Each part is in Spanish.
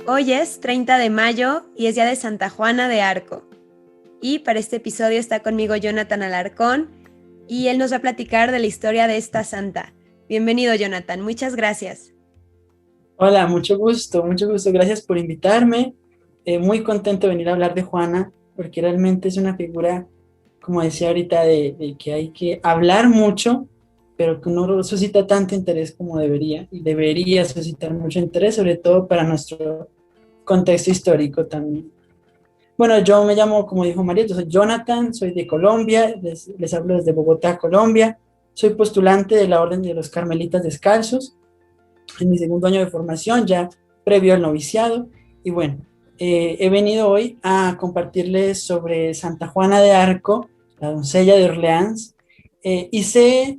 Hoy es 30 de mayo y es día de Santa Juana de Arco. Y para este episodio está conmigo Jonathan Alarcón y él nos va a platicar de la historia de esta santa. Bienvenido, Jonathan, muchas gracias. Hola, mucho gusto. Gracias por invitarme. Muy contento de venir a hablar de Juana, porque realmente es una figura, como decía ahorita, de que hay que hablar mucho, pero que no suscita tanto interés como debería, y debería suscitar mucho interés, sobre todo para nuestro contexto histórico también. Bueno, yo me llamo, como dijo María, yo soy Jonathan, soy de Colombia, les hablo desde Bogotá, Colombia. Soy postulante de la Orden de los Carmelitas Descalzos en mi segundo año de formación, ya previo al noviciado. Y bueno, he venido hoy a compartirles sobre Santa Juana de Arco, la doncella de Orleans. Y sé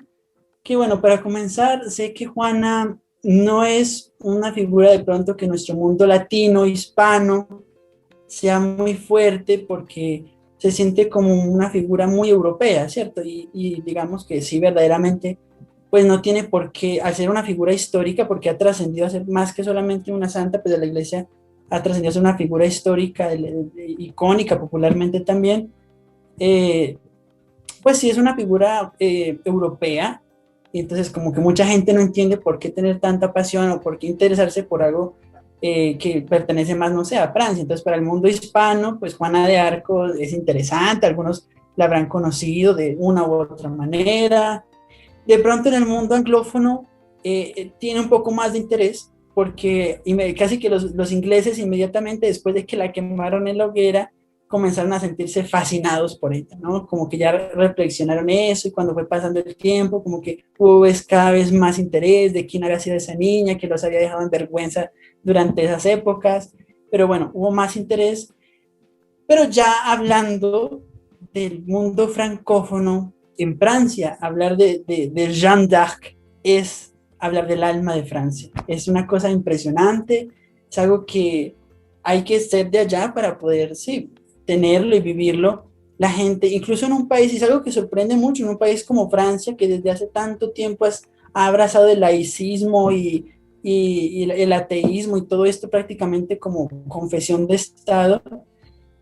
que, bueno, para comenzar, sé que Juana no es una figura de pronto que nuestro mundo latino, hispano, sea muy fuerte porque se siente como una figura muy europea, ¿cierto? Y digamos que sí, verdaderamente pues no tiene por qué hacer una figura histórica porque ha trascendido a ser más que solamente una santa, pues de la iglesia ha trascendido a ser una figura histórica, icónica popularmente también. Eh, pues sí, es una figura europea, y entonces como que mucha gente no entiende por qué tener tanta pasión o por qué interesarse por algo que pertenece más, no sé, a Francia. Entonces para el mundo hispano, pues Juana de Arco es interesante, algunos la habrán conocido de una u otra manera. De pronto en el mundo anglófono tiene un poco más de interés porque casi que los ingleses inmediatamente después de que la quemaron en la hoguera comenzaron a sentirse fascinados por ella, ¿no? Como que ya reflexionaron eso y cuando fue pasando el tiempo, como que hubo cada vez más interés de quién había sido esa niña, que los había dejado en vergüenza durante esas épocas, pero bueno, hubo más interés. Pero ya hablando del mundo francófono, en Francia, hablar de Jeanne d'Arc es hablar del alma de Francia. Es una cosa impresionante, es algo que hay que ser de allá para poder, sí, tenerlo y vivirlo. La gente, incluso en un país, y es algo que sorprende mucho, en un país como Francia, que desde hace tanto tiempo ha abrazado el laicismo y el ateísmo y todo esto prácticamente como confesión de Estado,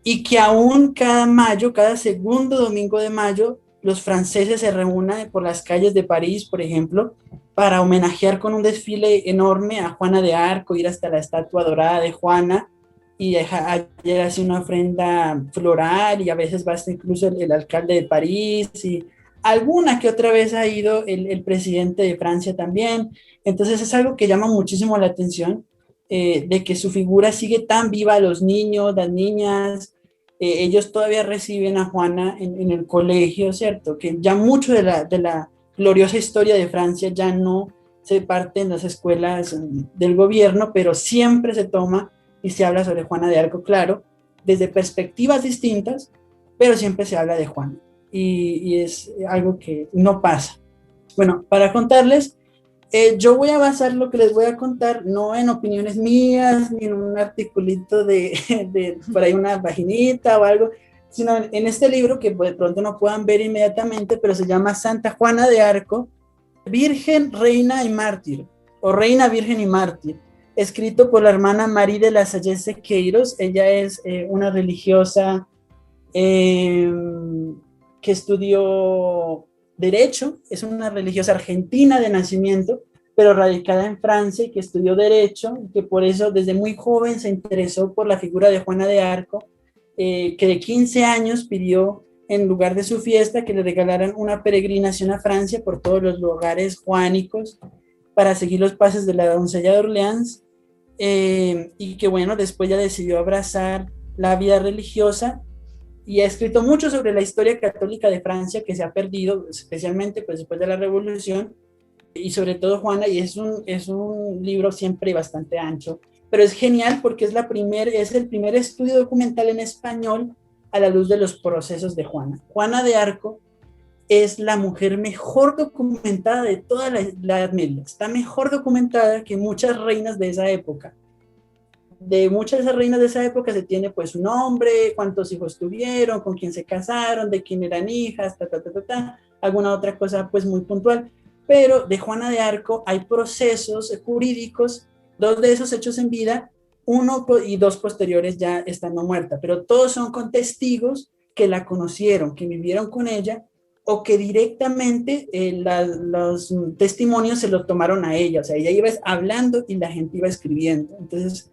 y que aún cada mayo, cada segundo domingo de mayo, los franceses se reúnen por las calles de París, por ejemplo, para homenajear con un desfile enorme a Juana de Arco, ir hasta la estatua dorada de Juana y ayer hace una ofrenda floral y a veces va hasta incluso el alcalde de París y alguna que otra vez ha ido el presidente de Francia también. Entonces es algo que llama muchísimo la atención, de que su figura sigue tan viva a los niños, las niñas. Ellos todavía reciben a Juana en el colegio, ¿cierto? Que ya mucho de la gloriosa historia de Francia ya no se parte en las escuelas del gobierno, pero siempre se toma y se habla sobre Juana de Arco, claro, desde perspectivas distintas, pero siempre se habla de Juana. Y es algo que no pasa. Bueno, para contarles, yo voy a basar lo que les voy a contar no en opiniones mías, ni en un articulito de por ahí una paginita o algo, sino en este libro que de pronto no puedan ver inmediatamente, pero se llama Santa Juana de Arco, Virgen, Reina y Mártir, o Reina, Virgen y Mártir, escrito por la hermana Marie de la Salle Sequeiros. Ella es una religiosa eh, que estudió Derecho, es una religiosa argentina de nacimiento, pero radicada en Francia y que estudió Derecho, y que por eso desde muy joven se interesó por la figura de Juana de Arco, que de 15 años pidió en lugar de su fiesta que le regalaran una peregrinación a Francia por todos los lugares juánicos para seguir los pasos de la doncella de Orleans, y que bueno, después ya decidió abrazar la vida religiosa y ha escrito mucho sobre la historia católica de Francia que se ha perdido, especialmente pues, después de la Revolución, y sobre todo Juana, y es un libro siempre bastante ancho, pero es genial porque es el primer estudio documental en español a la luz de los procesos de Juana. Juana de Arco es la mujer mejor documentada de toda la Edad Media, está mejor documentada que muchas reinas de esa época. De muchas de esas reinas de esa época se tiene pues su nombre, cuántos hijos tuvieron, con quién se casaron, de quién eran hijas, alguna otra cosa pues muy puntual. Pero de Juana de Arco hay procesos jurídicos, dos de esos hechos en vida, uno y dos posteriores ya estando muerta, pero todos son con testigos que la conocieron, que vivieron con ella, o que directamente los testimonios se los tomaron a ella, o sea, ella iba hablando y la gente iba escribiendo. Entonces,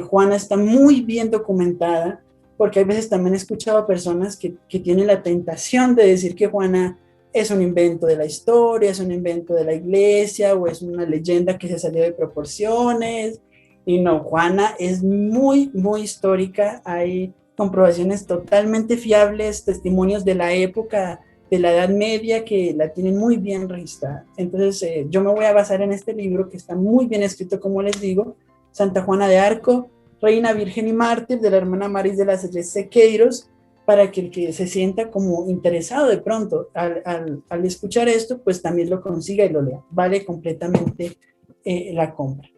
Juana está muy bien documentada, porque a veces también he escuchado a personas que tienen la tentación de decir que Juana es un invento de la historia, es un invento de la iglesia, o es una leyenda que se salió de proporciones. Y no, Juana es muy, muy histórica. Hay comprobaciones totalmente fiables, testimonios de la época de la Edad Media que la tienen muy bien registrada. Entonces, yo me voy a basar en este libro que está muy bien escrito, como les digo, Santa Juana de Arco, Reina, Virgen y Mártir, de la hermana Maris de las Sequeiros, para que el que se sienta como interesado de pronto al escuchar esto, pues también lo consiga y lo lea. Vale completamente la compra.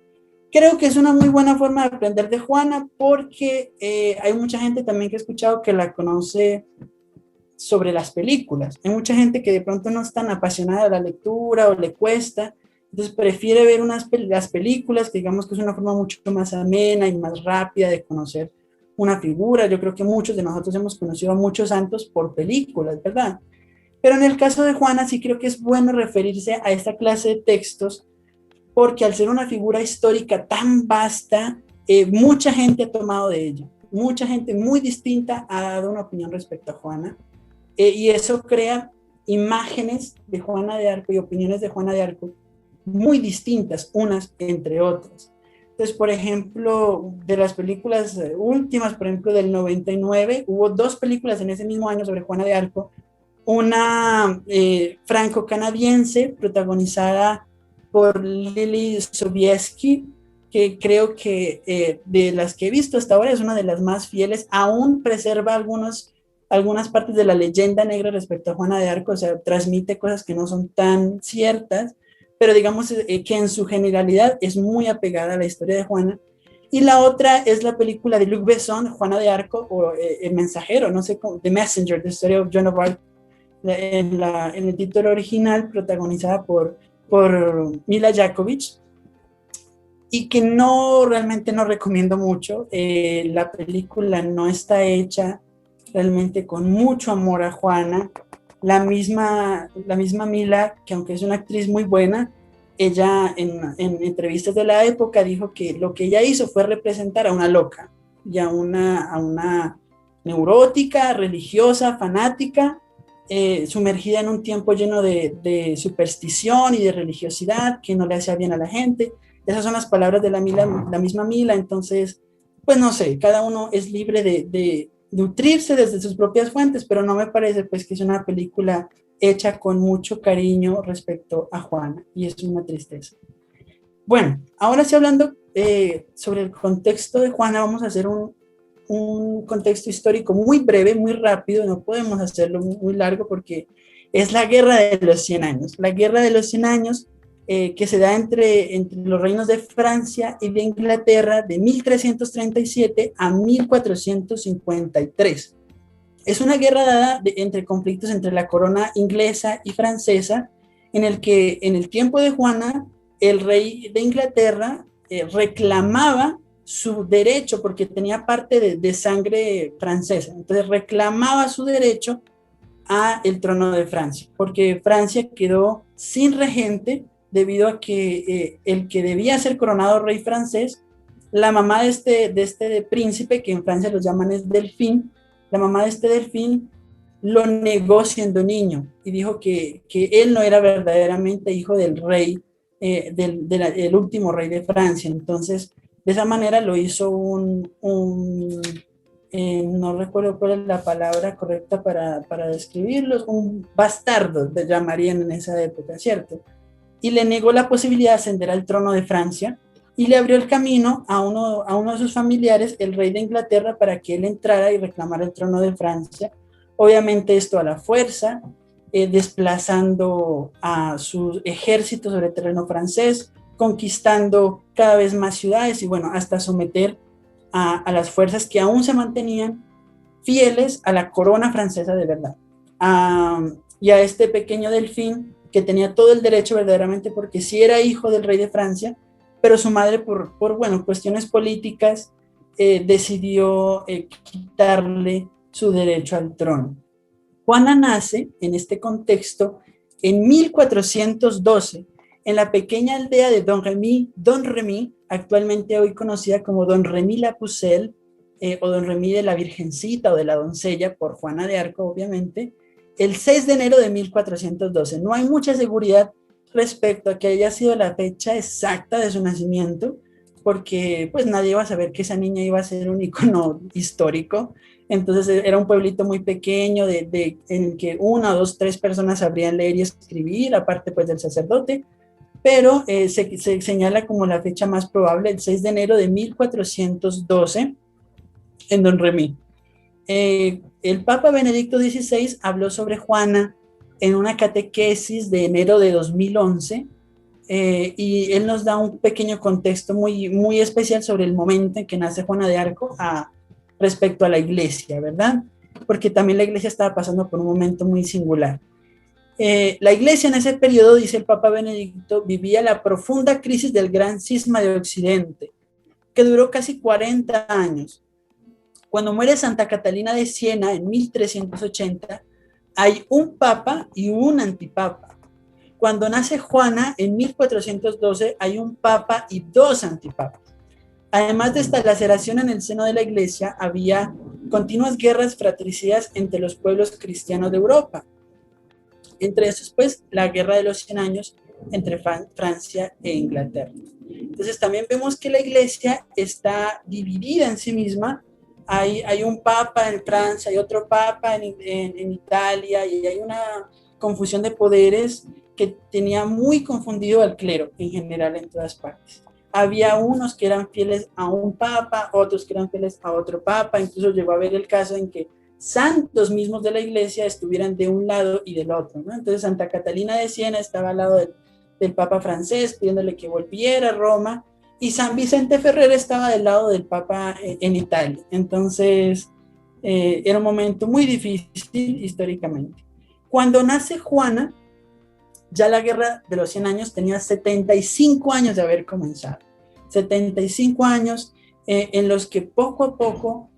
Creo que es una muy buena forma de aprender de Juana, porque hay mucha gente también que he escuchado que la conoce sobre las películas. Hay mucha gente que de pronto no es tan apasionada de la lectura o le cuesta, entonces prefiere ver las películas, que digamos que es una forma mucho más amena y más rápida de conocer una figura. Yo creo que muchos de nosotros hemos conocido a muchos santos por películas, ¿verdad? Pero en el caso de Juana sí creo que es bueno referirse a esta clase de textos, porque al ser una figura histórica tan vasta, mucha gente ha tomado de ella. Mucha gente muy distinta ha dado una opinión respecto a Juana, y eso crea imágenes de Juana de Arco y opiniones de Juana de Arco muy distintas unas entre otras. Entonces, por ejemplo, de las películas últimas, por ejemplo, del 99, hubo dos películas en ese mismo año sobre Juana de Arco, una franco-canadiense protagonizada por Lily Sobieski, que creo que de las que he visto hasta ahora es una de las más fieles, aún preserva algunas partes de la leyenda negra respecto a Juana de Arco, o sea, transmite cosas que no son tan ciertas, pero digamos que en su generalidad es muy apegada a la historia de Juana. Y la otra es la película de Luc Besson, Juana de Arco, o El Mensajero, no sé cómo, The Messenger, The Story of Joan of Arc, en el título original, protagonizada por Mila Jovovich, y que realmente no recomiendo mucho. La película no está hecha realmente con mucho amor a Juana. La misma Mila, que aunque es una actriz muy buena, ella en entrevistas de la época dijo que lo que ella hizo fue representar a una loca y a una neurótica, religiosa, fanática, sumergida en un tiempo lleno de superstición y de religiosidad que no le hacía bien a la gente. Esas son las palabras de la misma Mila. Entonces, pues no sé, cada uno es libre de nutrirse desde sus propias fuentes, pero no me parece pues que es una película hecha con mucho cariño respecto a Juana, y es una tristeza. Bueno, ahora sí, hablando sobre el contexto de Juana, vamos a hacer un contexto histórico muy breve, muy rápido, no podemos hacerlo muy largo porque es la Guerra de los 100 años. La Guerra de los 100 años que se da entre los reinos de Francia y de Inglaterra de 1337 a 1453. Es una guerra dada entre conflictos entre la corona inglesa y francesa, en el que en el tiempo de Juana, el rey de Inglaterra reclamaba su derecho, porque tenía parte de sangre francesa, entonces reclamaba su derecho a el trono de Francia, porque Francia quedó sin regente debido a que el que debía ser coronado rey francés, la mamá de este príncipe, que en Francia los llaman es Delfín, la mamá de este Delfín lo negó siendo niño y dijo que él no era verdaderamente hijo del rey, del último rey de Francia. Entonces, de esa manera lo hizo no recuerdo cuál es la palabra correcta para describirlos, un bastardo, le llamarían en esa época, ¿cierto? Y le negó la posibilidad de ascender al trono de Francia, y le abrió el camino a uno de sus familiares, el rey de Inglaterra, para que él entrara y reclamara el trono de Francia. Obviamente esto a la fuerza, desplazando a su ejército sobre el terreno francés, conquistando cada vez más ciudades y bueno, hasta someter a las fuerzas que aún se mantenían fieles a la corona francesa de verdad. Y a este pequeño Delfín, que tenía todo el derecho verdaderamente, porque sí era hijo del rey de Francia, pero su madre bueno, cuestiones políticas decidió quitarle su derecho al trono. Juana nace en este contexto en 1412 en la pequeña aldea de Don Remy, actualmente hoy conocida como Don Remy la Pucelle, o Don Remy de la Virgencita o de la Doncella, por Juana de Arco, obviamente, el 6 de enero de 1412. No hay mucha seguridad respecto a que haya sido la fecha exacta de su nacimiento, porque pues nadie iba a saber que esa niña iba a ser un icono histórico. Entonces era un pueblito muy pequeño en que una, dos, tres personas sabrían leer y escribir, aparte pues del sacerdote, pero se señala como la fecha más probable, el 6 de enero de 1412, en Don Remy. El Papa Benedicto XVI habló sobre Juana en una catequesis de enero de 2011, y él nos da un pequeño contexto muy, muy especial sobre el momento en que nace Juana de Arco respecto a la iglesia, ¿verdad? Porque también la iglesia estaba pasando por un momento muy singular. La iglesia en ese periodo, dice el Papa Benedicto, vivía la profunda crisis del gran cisma de Occidente, que duró casi 40 años. Cuando muere Santa Catalina de Siena en 1380, hay un papa y un antipapa. Cuando nace Juana en 1412, hay un papa y dos antipapas. Además de esta laceración en el seno de la iglesia, había continuas guerras fratricidas entre los pueblos cristianos de Europa. Entre esos, pues, la guerra de los 100 años entre Francia e Inglaterra. Entonces, también vemos que la iglesia está dividida en sí misma. Hay un papa en Francia, hay otro papa en Italia, y hay una confusión de poderes que tenía muy confundido al clero en general en todas partes. Había unos que eran fieles a un papa, otros que eran fieles a otro papa. Incluso llegó a haber el caso en que santos mismos de la iglesia estuvieran de un lado y del otro, ¿no? Entonces Santa Catalina de Siena estaba al lado del Papa francés pidiéndole que volviera a Roma, y San Vicente Ferrer estaba del lado del Papa en Italia. Entonces era un momento muy difícil históricamente. Cuando nace Juana, ya la guerra de los 100 años tenía 75 años de haber comenzado. 75 años en los que poco a poco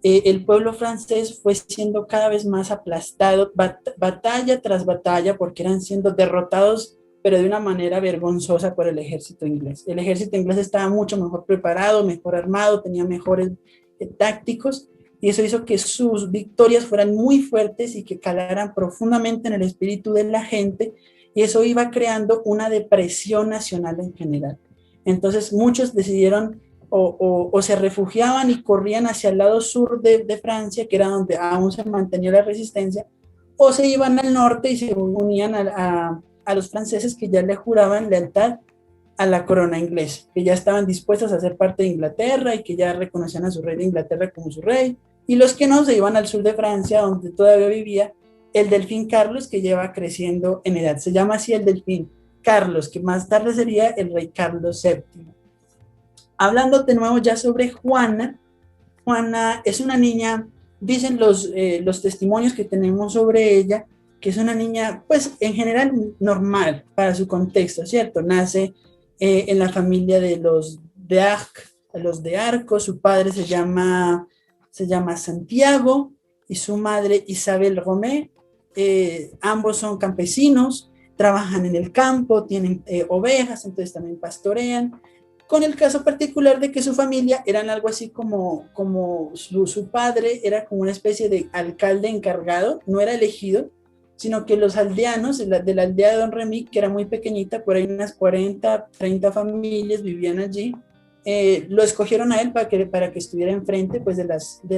el pueblo francés fue siendo cada vez más aplastado, batalla tras batalla, porque eran siendo derrotados, pero de una manera vergonzosa, por el ejército inglés. El ejército inglés estaba mucho mejor preparado, mejor armado, tenía mejores tácticos, y eso hizo que sus victorias fueran muy fuertes y que calaran profundamente en el espíritu de la gente, y eso iba creando una depresión nacional en general. Entonces muchos decidieron o se refugiaban y corrían hacia el lado sur de Francia, que era donde aún se mantenía la resistencia, o se iban al norte y se unían a los franceses, que ya le juraban lealtad a la corona inglesa, que ya estaban dispuestos a ser parte de Inglaterra y que ya reconocían a su rey de Inglaterra como su rey. Y los que no, se iban al sur de Francia, donde todavía vivía el delfín Carlos, que lleva creciendo en edad. Se llama así el delfín Carlos, que más tarde sería el rey Carlos VII. Hablando de nuevo ya sobre Juana, Juana es una niña, dicen los testimonios que tenemos sobre ella, que es una niña, pues en general normal para su contexto, ¿cierto? Nace en la familia de los de Arco. Su padre se llama Santiago y su madre Isabel Romé. Ambos son campesinos, trabajan en el campo, tienen ovejas, entonces también pastorean, con el caso particular de que su familia eran algo así como su padre era como una especie de alcalde encargado, no era elegido, sino que los aldeanos de la aldea de Don Remy, que era muy pequeñita, por ahí unas 40, 30 familias vivían allí, lo escogieron a él para que estuviera enfrente, pues, de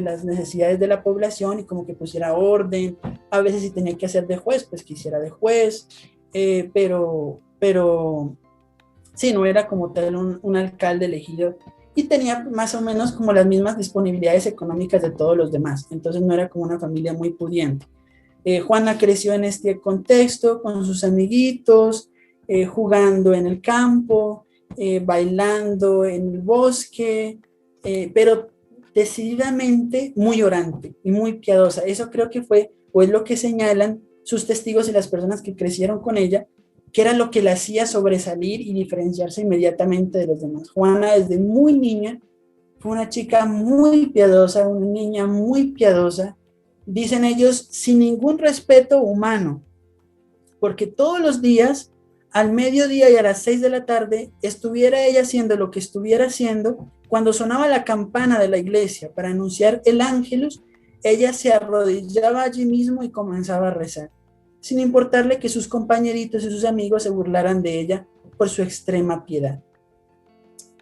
las necesidades de la población, y como que pusiera orden. A veces si tenía que hacer de juez, pues que hiciera de juez, pero sí, no era como tal un alcalde elegido, y tenía más o menos como las mismas disponibilidades económicas de todos los demás. Entonces no era como una familia muy pudiente. Juana creció en este contexto con sus amiguitos, jugando en el campo, bailando en el bosque, pero decididamente muy orante y muy piadosa. Eso creo que fue, o es lo que señalan sus testigos y las personas que crecieron con ella, que era lo que la hacía sobresalir y diferenciarse inmediatamente de los demás. Juana, desde muy niña, fue una chica muy piadosa, una niña muy piadosa, dicen ellos, sin ningún respeto humano, porque todos los días, al mediodía y a las 6 de la tarde, estuviera ella haciendo lo que estuviera haciendo, cuando sonaba la campana de la iglesia para anunciar el ángelus, ella se arrodillaba allí mismo y comenzaba a rezar, sin importarle que sus compañeritos y sus amigos se burlaran de ella por su extrema piedad.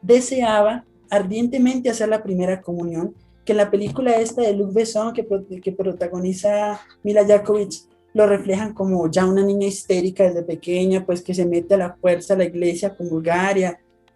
Deseaba ardientemente hacer la primera comunión, que en la película esta de Luc Besson que protagoniza Mila Jovovich lo reflejan como ya una niña histérica desde pequeña, pues que se mete a la fuerza a la iglesia a comulgar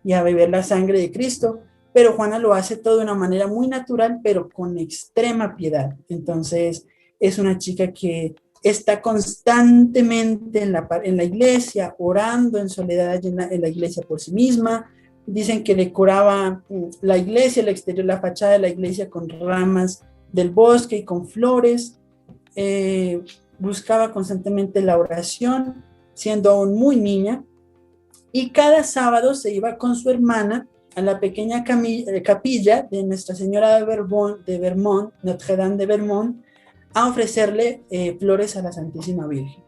y a beber la sangre de Cristo, pero Juana lo hace todo de una manera muy natural, pero con extrema piedad. Entonces es una chica que está constantemente en la iglesia, orando en soledad en la iglesia por sí misma. Dicen que decoraba la iglesia, el exterior, la fachada de la iglesia con ramas del bosque y con flores. Buscaba constantemente la oración, siendo aún muy niña, y cada sábado se iba con su hermana a la pequeña capilla de Nuestra Señora de Vermont, Notre Dame de Vermont, a ofrecerle flores a la Santísima Virgen.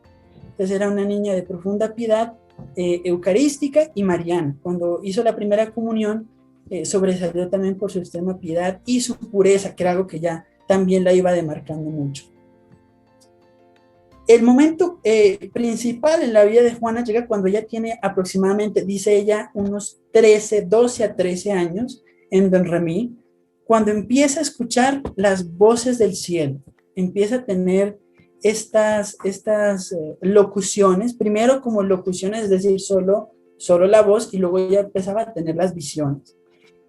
Entonces era una niña de profunda piedad, eucarística y mariana. Cuando hizo la primera comunión, sobresalió también por su extrema piedad y su pureza, que era algo que ya también la iba demarcando mucho. El momento principal en la vida de Juana llega cuando ella tiene aproximadamente, dice ella, unos 12 a 13 años en Domremy, cuando empieza a escuchar las voces del cielo, empieza a tener estas locuciones, primero como locuciones, es decir, solo la voz, y luego ella empezaba a tener las visiones.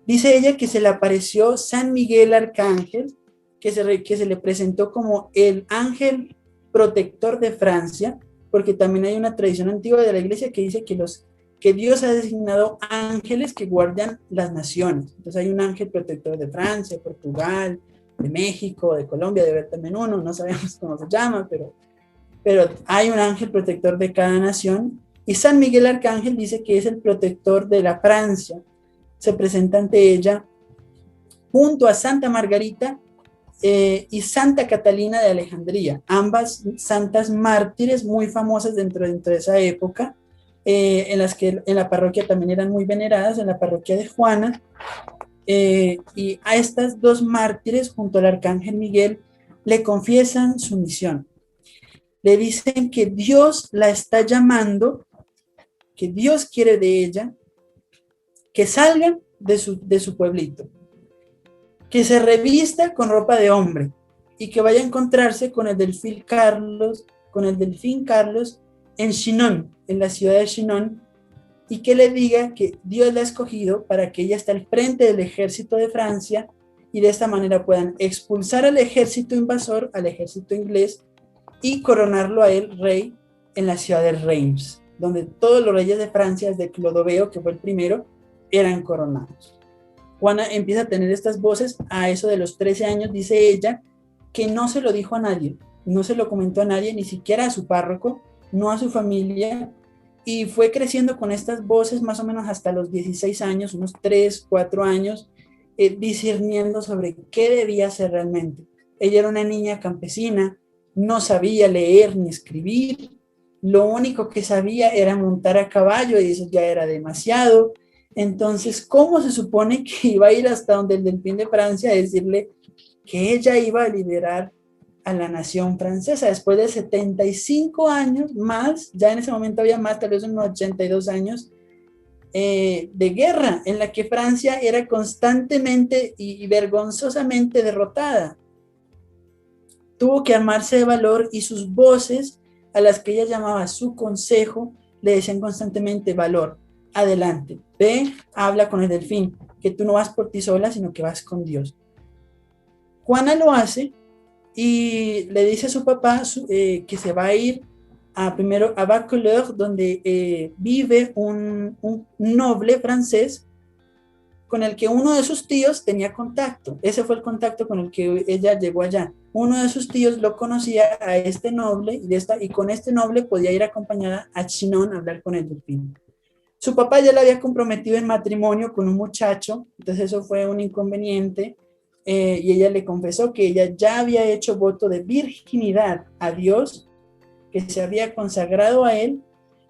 Dice ella que se le apareció San Miguel Arcángel, que se le presentó como el ángel protector de Francia, porque también hay una tradición antigua de la iglesia que dice que Dios ha designado ángeles que guardan las naciones. Entonces hay un ángel protector de Francia, Portugal, de México, de Colombia, debe haber también uno, no sabemos cómo se llama, pero hay un ángel protector de cada nación, y San Miguel Arcángel dice que es el protector de la Francia. Se presenta ante ella junto a Santa Margarita y Santa Catalina de Alejandría, ambas santas mártires muy famosas dentro de esa época, en las que en la parroquia también eran muy veneradas, en la parroquia de Juana, y a estas dos mártires junto al arcángel Miguel le confiesan su misión. Le dicen que Dios la está llamando, que Dios quiere de ella, que salgan de su pueblito, que se revista con ropa de hombre y que vaya a encontrarse con el delfín Carlos en Chinon, en la ciudad de Chinon, y que le diga que Dios la ha escogido para que ella esté al frente del ejército de Francia y de esta manera puedan expulsar al ejército invasor, al ejército inglés, y coronarlo a él rey en la ciudad de Reims, donde todos los reyes de Francia, desde Clodoveo, que fue el primero, eran coronados. Juana empieza a tener estas voces a eso de los 13 años, dice ella, que no se lo dijo a nadie, no se lo comentó a nadie, ni siquiera a su párroco, no a su familia, y fue creciendo con estas voces más o menos hasta los 16 años, unos 3, 4 años, discerniendo sobre qué debía hacer realmente. Ella era una niña campesina, no sabía leer ni escribir, lo único que sabía era montar a caballo y eso ya era demasiado. Entonces, ¿cómo se supone que iba a ir hasta donde el delfín de Francia a decirle que ella iba a liberar a la nación francesa después de 75 años más? Ya en ese momento había más, tal vez unos 82 años de guerra, en la que Francia era constantemente y vergonzosamente derrotada. Tuvo que armarse de valor y sus voces, a las que ella llamaba su consejo, le decían constantemente: valor, adelante, ve, habla con el delfín, que tú no vas por ti sola, sino que vas con Dios. Juana lo hace y le dice a su papá que se va a ir primero a Vaucouleurs, donde vive un noble francés con el que uno de sus tíos tenía contacto. Ese fue el contacto con el que ella llegó allá. Uno de sus tíos lo conocía a este noble y con este noble podía ir acompañada a Chinon a hablar con el delfín. Su papá ya la había comprometido en matrimonio con un muchacho, entonces eso fue un inconveniente, y ella le confesó que ella ya había hecho voto de virginidad a Dios, que se había consagrado a él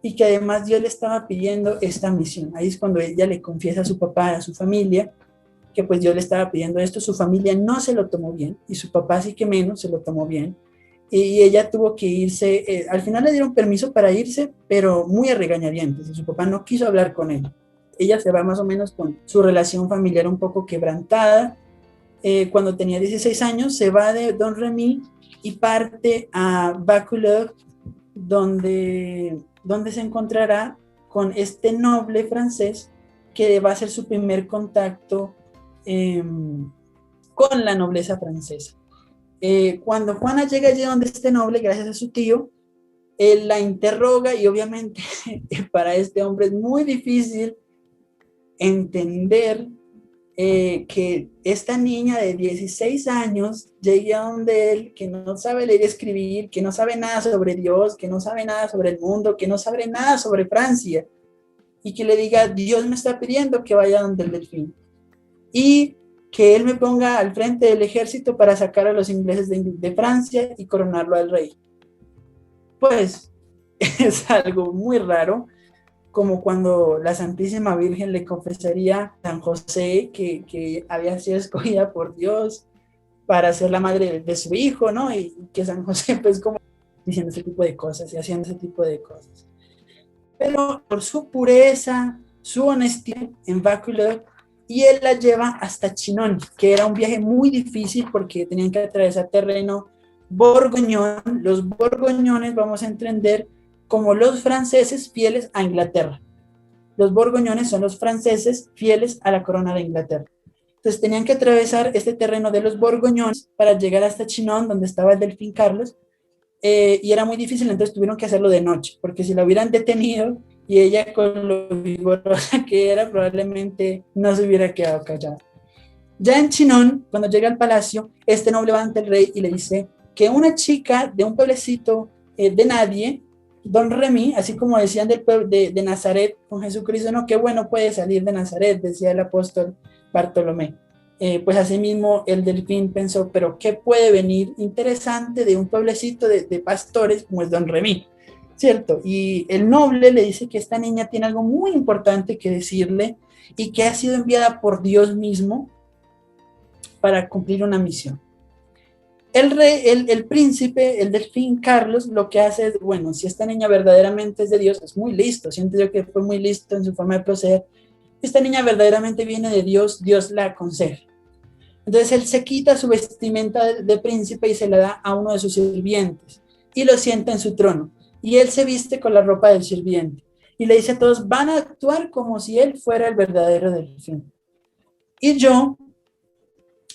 y que además Dios le estaba pidiendo esta misión. Ahí es cuando ella le confiesa a su papá, a su familia, que pues Dios le estaba pidiendo esto. Su familia no se lo tomó bien y su papá sí que menos se lo tomó bien. Y ella tuvo que irse, al final le dieron permiso para irse, pero muy a regañadientes, y su papá no quiso hablar con él. Ella se va más o menos con su relación familiar un poco quebrantada. Cuando tenía 16 años se va de Don Remy y parte a Vaucouleurs, donde se encontrará con este noble francés que va a ser su primer contacto con la nobleza francesa. Cuando Juana llega allí donde este noble, gracias a su tío, él la interroga y obviamente para este hombre es muy difícil entender que esta niña de 16 años llegue a donde él, que no sabe leer y escribir, que no sabe nada sobre Dios, que no sabe nada sobre el mundo, que no sabe nada sobre Francia, y que le diga, Dios me está pidiendo que vaya donde el delfín, y que él me ponga al frente del ejército para sacar a los ingleses de Francia y coronarlo al rey. Pues es algo muy raro, como cuando la Santísima Virgen le confesaría a San José que había sido escogida por Dios para ser la madre de su hijo, ¿no? Y que San José, pues, como diciendo ese tipo de cosas y haciendo ese tipo de cosas. Pero por su pureza, su honestidad en Vaucouleurs, y él la lleva hasta Chinon, que era un viaje muy difícil porque tenían que atravesar terreno borgoñón. Los borgoñones vamos a entender como los franceses fieles a Inglaterra. Los borgoñones son los franceses fieles a la corona de Inglaterra. Entonces tenían que atravesar este terreno de los borgoñones para llegar hasta Chinon, donde estaba el delfín Carlos, y era muy difícil, entonces tuvieron que hacerlo de noche, porque si la hubieran detenido y ella con lo vigorosa que era, probablemente no se hubiera quedado callada. Ya en Chinon, cuando llega al palacio, este noble va ante el rey y le dice que una chica de un pueblecito de nadie, Don Remy, así como decían del pueblo de Nazaret con Jesucristo, no, qué bueno puede salir de Nazaret, decía el apóstol Bartolomé. Pues asimismo el delfín pensó, pero ¿qué puede venir interesante de un pueblecito de pastores como es Don Remy? ¿Cierto? Y el noble le dice que esta niña tiene algo muy importante que decirle y que ha sido enviada por Dios mismo para cumplir una misión. El príncipe, el delfín Carlos, lo que hace es, bueno, si esta niña verdaderamente es de Dios, es muy listo, siento yo que fue muy listo en su forma de proceder. Esta niña verdaderamente viene de Dios, Dios la aconseja. Entonces él se quita su vestimenta de príncipe y se la da a uno de sus sirvientes y lo sienta en su trono. Y él se viste con la ropa del sirviente y le dice a todos, van a actuar como si él fuera el verdadero delfín. Y yo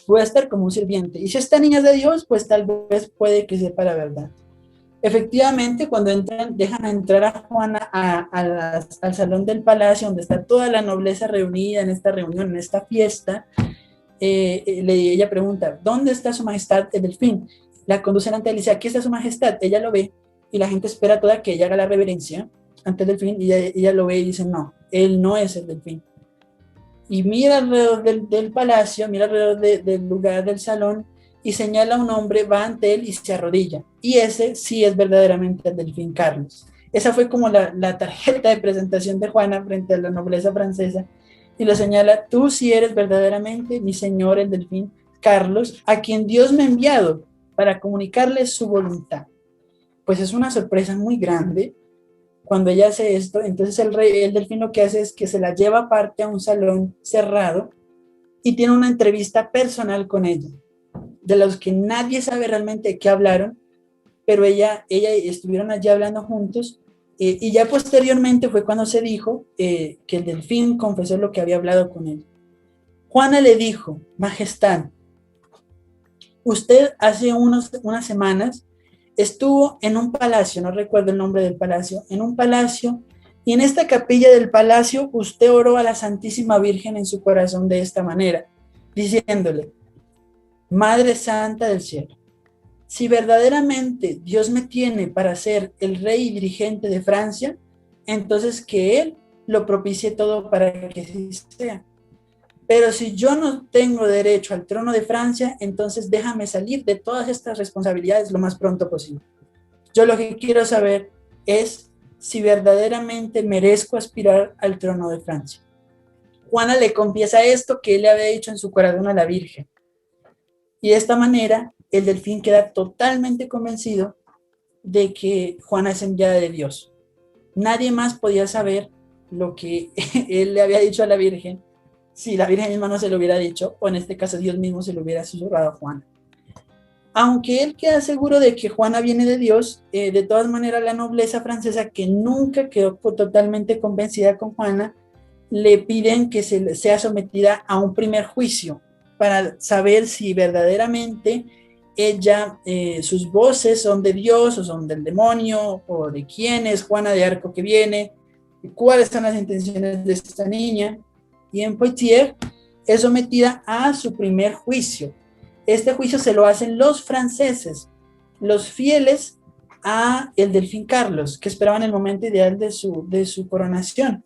voy a estar como un sirviente. Y si esta niña es de Dios, pues tal vez puede que sepa la verdad. Efectivamente, cuando dejan entrar a Juana al salón del palacio, donde está toda la nobleza reunida en esta reunión, en esta fiesta, ella pregunta, ¿dónde está su majestad el delfín? La conducen ante él y dice, aquí está su majestad. Ella lo ve y la gente espera toda que ella haga la reverencia ante el delfín y ella lo ve y dice, no, él no es el delfín. Y mira alrededor del palacio, mira alrededor del lugar del salón y señala a un hombre, va ante él y se arrodilla. Y ese sí es verdaderamente el delfín Carlos. Esa fue como la tarjeta de presentación de Juana frente a la nobleza francesa. Y lo señala, tú sí eres verdaderamente mi señor, el delfín Carlos, a quien Dios me ha enviado para comunicarle su voluntad. Pues es una sorpresa muy grande cuando ella hace esto. Entonces el delfín lo que hace es que se la lleva aparte a un salón cerrado y tiene una entrevista personal con ella, de los que nadie sabe realmente de qué hablaron, pero ella estuvieron allí hablando juntos, y ya posteriormente fue cuando se dijo que el delfín confesó lo que había hablado con él. Juana le dijo, Majestad, usted hace unas semanas estuvo en un palacio, no recuerdo el nombre del palacio, en un palacio Y en esta capilla del palacio, usted oró a la Santísima Virgen en su corazón de esta manera, diciéndole: Madre Santa del Cielo, si verdaderamente Dios me tiene para ser el rey y dirigente de Francia, entonces que Él lo propicie todo para que así sea. Pero si yo no tengo derecho al trono de Francia, entonces déjame salir de todas estas responsabilidades lo más pronto posible. Yo lo que quiero saber es si verdaderamente merezco aspirar al trono de Francia. Juana le confiesa esto que él le había dicho en su corazón a la Virgen. Y de esta manera, el delfín queda totalmente convencido de que Juana es enviada de Dios. Nadie más podía saber lo que él le había dicho a la Virgen, si la Virgen misma no se lo hubiera dicho, o en este caso Dios mismo se lo hubiera susurrado a Juana. Aunque él queda seguro de que Juana viene de Dios, de todas maneras la nobleza francesa, que nunca quedó totalmente convencida con Juana, le piden que sea sometida a un primer juicio para saber si verdaderamente ella, sus voces son de Dios o son del demonio, o de quién es Juana de Arco que viene, y cuáles son las intenciones de esta niña. Y en Poitiers es sometida a su primer juicio. Este juicio se lo hacen los franceses, los fieles a el delfín Carlos, que esperaban el momento ideal de su coronación.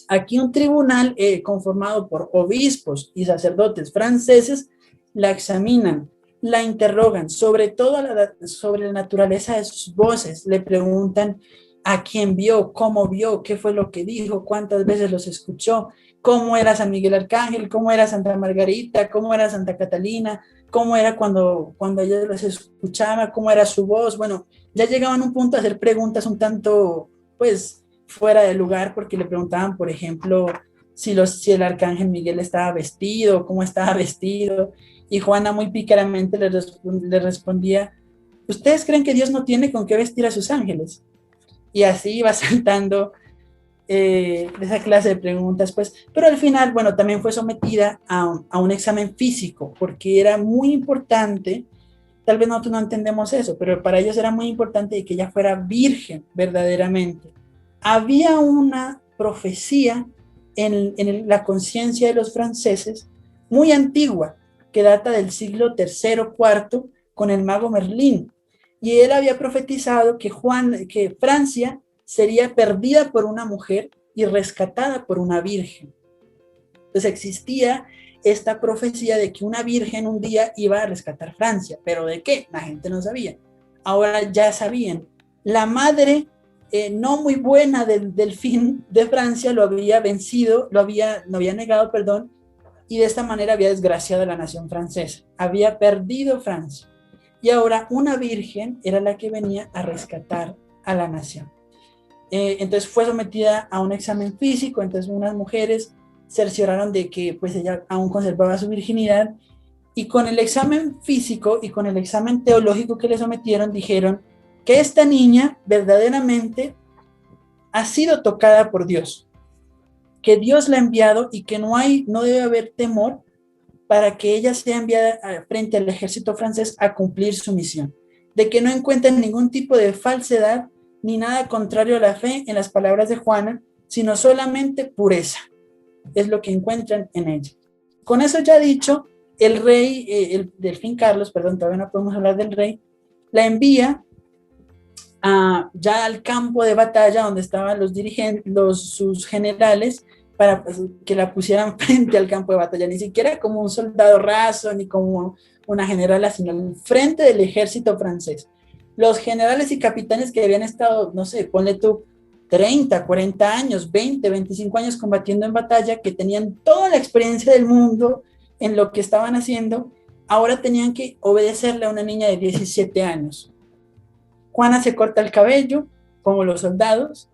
Aquí un tribunal conformado por obispos y sacerdotes franceses la examinan, la interrogan, sobre todo sobre la naturaleza de sus voces. Le preguntan a quién vio, cómo vio, qué fue lo que dijo, cuántas veces los escuchó, cómo era San Miguel Arcángel, cómo era Santa Margarita, cómo era Santa Catalina, cómo era cuando ellos los escuchaba, cómo era su voz. Bueno, ya llegaban a un punto a hacer preguntas un tanto, pues, fuera de lugar, porque le preguntaban, por ejemplo, si el arcángel Miguel estaba vestido, cómo estaba vestido, y Juana muy pícaramente le respondía: ¿ustedes creen que Dios no tiene con qué vestir a sus ángeles? Y así iba saltando esa clase de preguntas, pues, pero al final, bueno, también fue sometida a un examen físico, porque era muy importante. Tal vez nosotros no entendemos eso, pero para ellos era muy importante que ella fuera virgen verdaderamente. Había una profecía en la conciencia de los franceses muy antigua, que data del siglo III, IV, con el mago Merlín. Y él había profetizado que Francia sería perdida por una mujer y rescatada por una virgen. Entonces existía esta profecía de que una virgen un día iba a rescatar Francia, pero ¿de qué? La gente no sabía. Ahora ya sabían. La madre no muy buena del delfín de Francia lo había vencido, lo había negado, perdón, y de esta manera había desgraciado a la nación francesa. Había perdido Francia. Y ahora una virgen era la que venía a rescatar a la nación. Entonces fue sometida a un examen físico. Entonces unas mujeres cercioraron de que pues ella aún conservaba su virginidad, y con el examen físico y con el examen teológico que le sometieron dijeron que esta niña verdaderamente ha sido tocada por Dios, que Dios la ha enviado y que no debe haber temor para que ella sea enviada frente al ejército francés a cumplir su misión, de que no encuentren ningún tipo de falsedad ni nada contrario a la fe en las palabras de Juana, sino solamente pureza. Es lo que encuentran en ella. Con eso ya dicho, el rey, el delfín Carlos, perdón, todavía no podemos hablar del rey, la envía ya al campo de batalla donde estaban los dirigentes, sus generales, para que la pusieran frente al campo de batalla, ni siquiera como un soldado raso, ni como una generala, sino al frente del ejército francés. Los generales y capitanes que habían estado, no sé, ponle tú, 30, 40 años, 20, 25 años combatiendo en batalla, que tenían toda la experiencia del mundo en lo que estaban haciendo, ahora tenían que obedecerle a una niña de 17 años. Juana se corta el cabello, como los soldados,